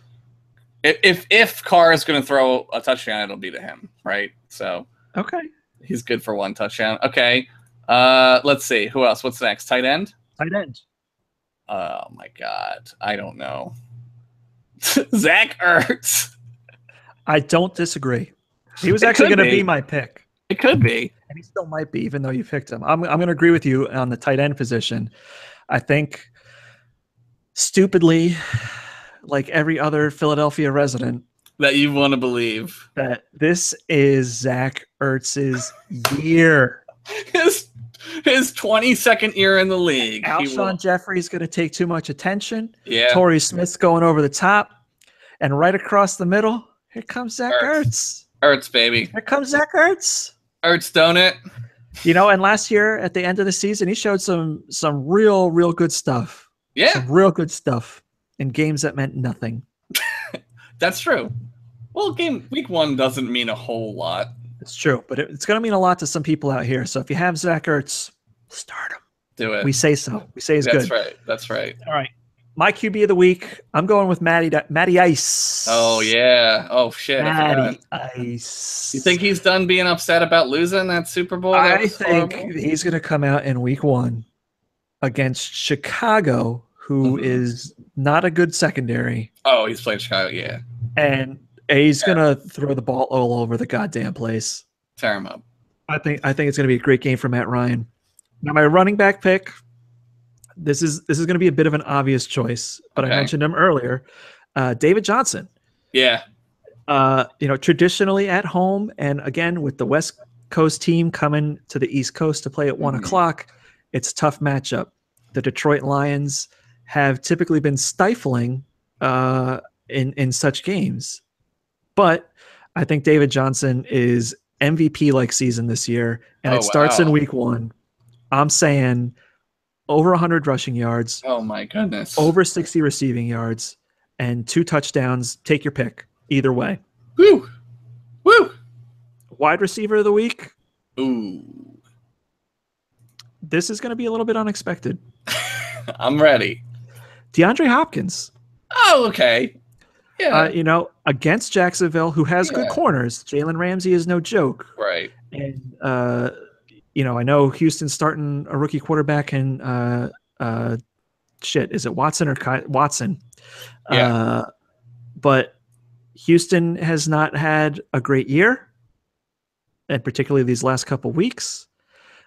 If Carr is gonna throw a touchdown, it'll be to him, right? So okay, he's good for 1 touchdown. Okay, let's see who else. What's next? Tight end. Tight end. Oh my God, I don't know. Zach Ertz. I don't disagree. He was actually going to be my pick. It could be. And he still might be, even though you picked him. I'm going to agree with you on the tight end position. I think, stupidly, like every other Philadelphia resident, that you want to believe that this is Zach Ertz's year. His 22nd year in the league. Alshon Jeffrey's going to take too much attention. Yeah. Torrey Smith's going over the top. And right across the middle, here comes Zach Ertz. Ertz, baby. Here comes Zach Ertz. Ertz, don't it? You know, and last year at the end of the season, he showed some real good stuff. Yeah. Some real good stuff in games that meant nothing. That's true. Well, week 1 doesn't mean a whole lot. It's true, but it's going to mean a lot to some people out here. So if you have Zach Ertz, start him. Do it. We say so. We say he's good. That's right. That's right. All right. My QB of the week, I'm going with Matty Ice. Oh, yeah. Oh, shit. Matty Ice. You think he's done being upset about losing that Super Bowl? I think he's going to come out in week 1 against Chicago, who is not a good secondary. Oh, he's playing Chicago, yeah. And he's going to throw the ball all over the goddamn place. Tear him up. I think it's going to be a great game for Matt Ryan. Now, my running back pick, this is going to be a bit of an obvious choice, but I mentioned him earlier. David Johnson. Yeah. Traditionally at home, and again with the West Coast team coming to the East Coast to play at 1 o'clock, it's a tough matchup. The Detroit Lions have typically been stifling in such games, but I think David Johnson is MVP-like season this year, and it starts in week 1. I'm saying over 100 rushing yards. Oh, my goodness. Over 60 receiving yards and 2 touchdowns. Take your pick. Either way. Woo! Woo! Wide receiver of the week. Ooh. This is going to be a little bit unexpected. I'm ready. DeAndre Hopkins. Oh, okay. Yeah. Against Jacksonville, who has good corners. Jalen Ramsey is no joke. Right. And, I know Houston's starting a rookie quarterback in is it Watson or Watson? Yeah. But Houston has not had a great year, and particularly these last couple weeks.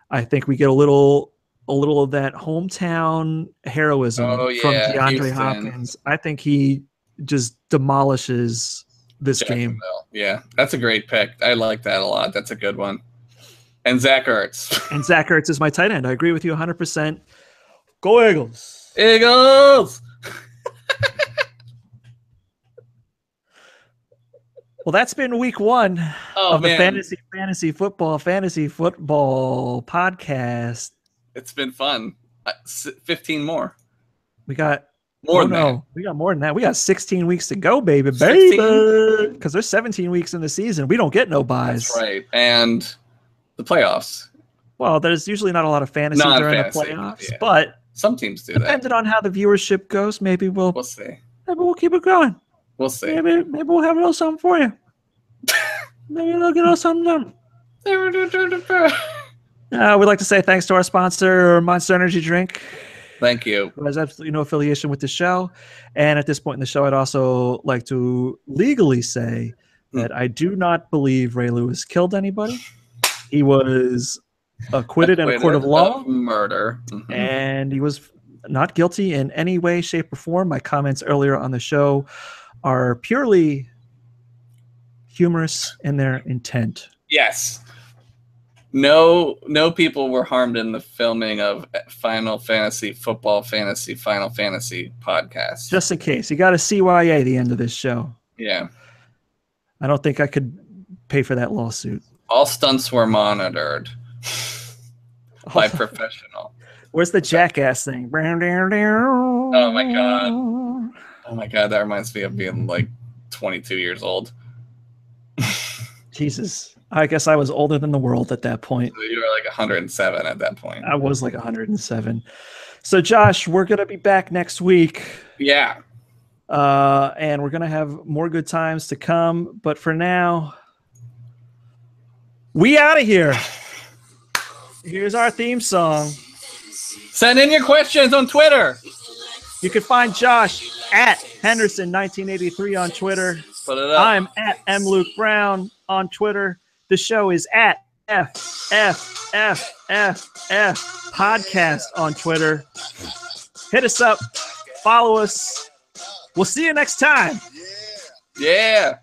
I think we get a little of that hometown heroism from DeAndre Houston. Hopkins. I think he just demolishes this game. Yeah, that's a great pick. I like that a lot. That's a good one. And Zach Ertz. And Zach Ertz is my tight end. I agree with you 100%. Go Eagles. Eagles. Well, that's been week 1 of the fantasy football podcast. It's been fun. 15 more. We got more than that. We got more than that. We got 16 weeks to go, baby. Because there's 17 weeks in the season. We don't get no buys. That's right. And the playoffs. Well, there's usually not a lot of fantasy during the playoffs, but some teams do that. Depending on how the viewership goes, maybe we'll see. Maybe we'll keep it going. We'll see. Maybe we'll have a little something for you. Maybe we'll get a little something done. We'd like to say thanks to our sponsor, Monster Energy Drink. Thank you. Who has absolutely no affiliation with the show. And at this point in the show, I'd also like to legally say that I do not believe Ray Lewis killed anybody. He was acquitted in a court of law. Murder. And he was not guilty in any way, shape, or form. My comments earlier on the show are purely humorous in their intent. Yes. No people were harmed in the filming of Final Fantasy Final Fantasy podcast. Just in case. You got a CYA the end of this show. Yeah. I don't think I could pay for that lawsuit. All stunts were monitored by professional. Where's the jackass thing? Oh my god. Oh my god, that reminds me of being like 22 years old. Jesus. I guess I was older than the world at that point. You were like 107 at that point. I was like 107. So, Josh, we're going to be back next week. Yeah. And we're going to have more good times to come. But for now, we out of here. Here's our theme song. Send in your questions on Twitter. You can find Josh at Henderson1983 on Twitter. Put it up. I'm at MLukeBrown on Twitter. The show is at FFFFF podcast on Twitter. Hit us up. Follow us. We'll see you next time. Yeah.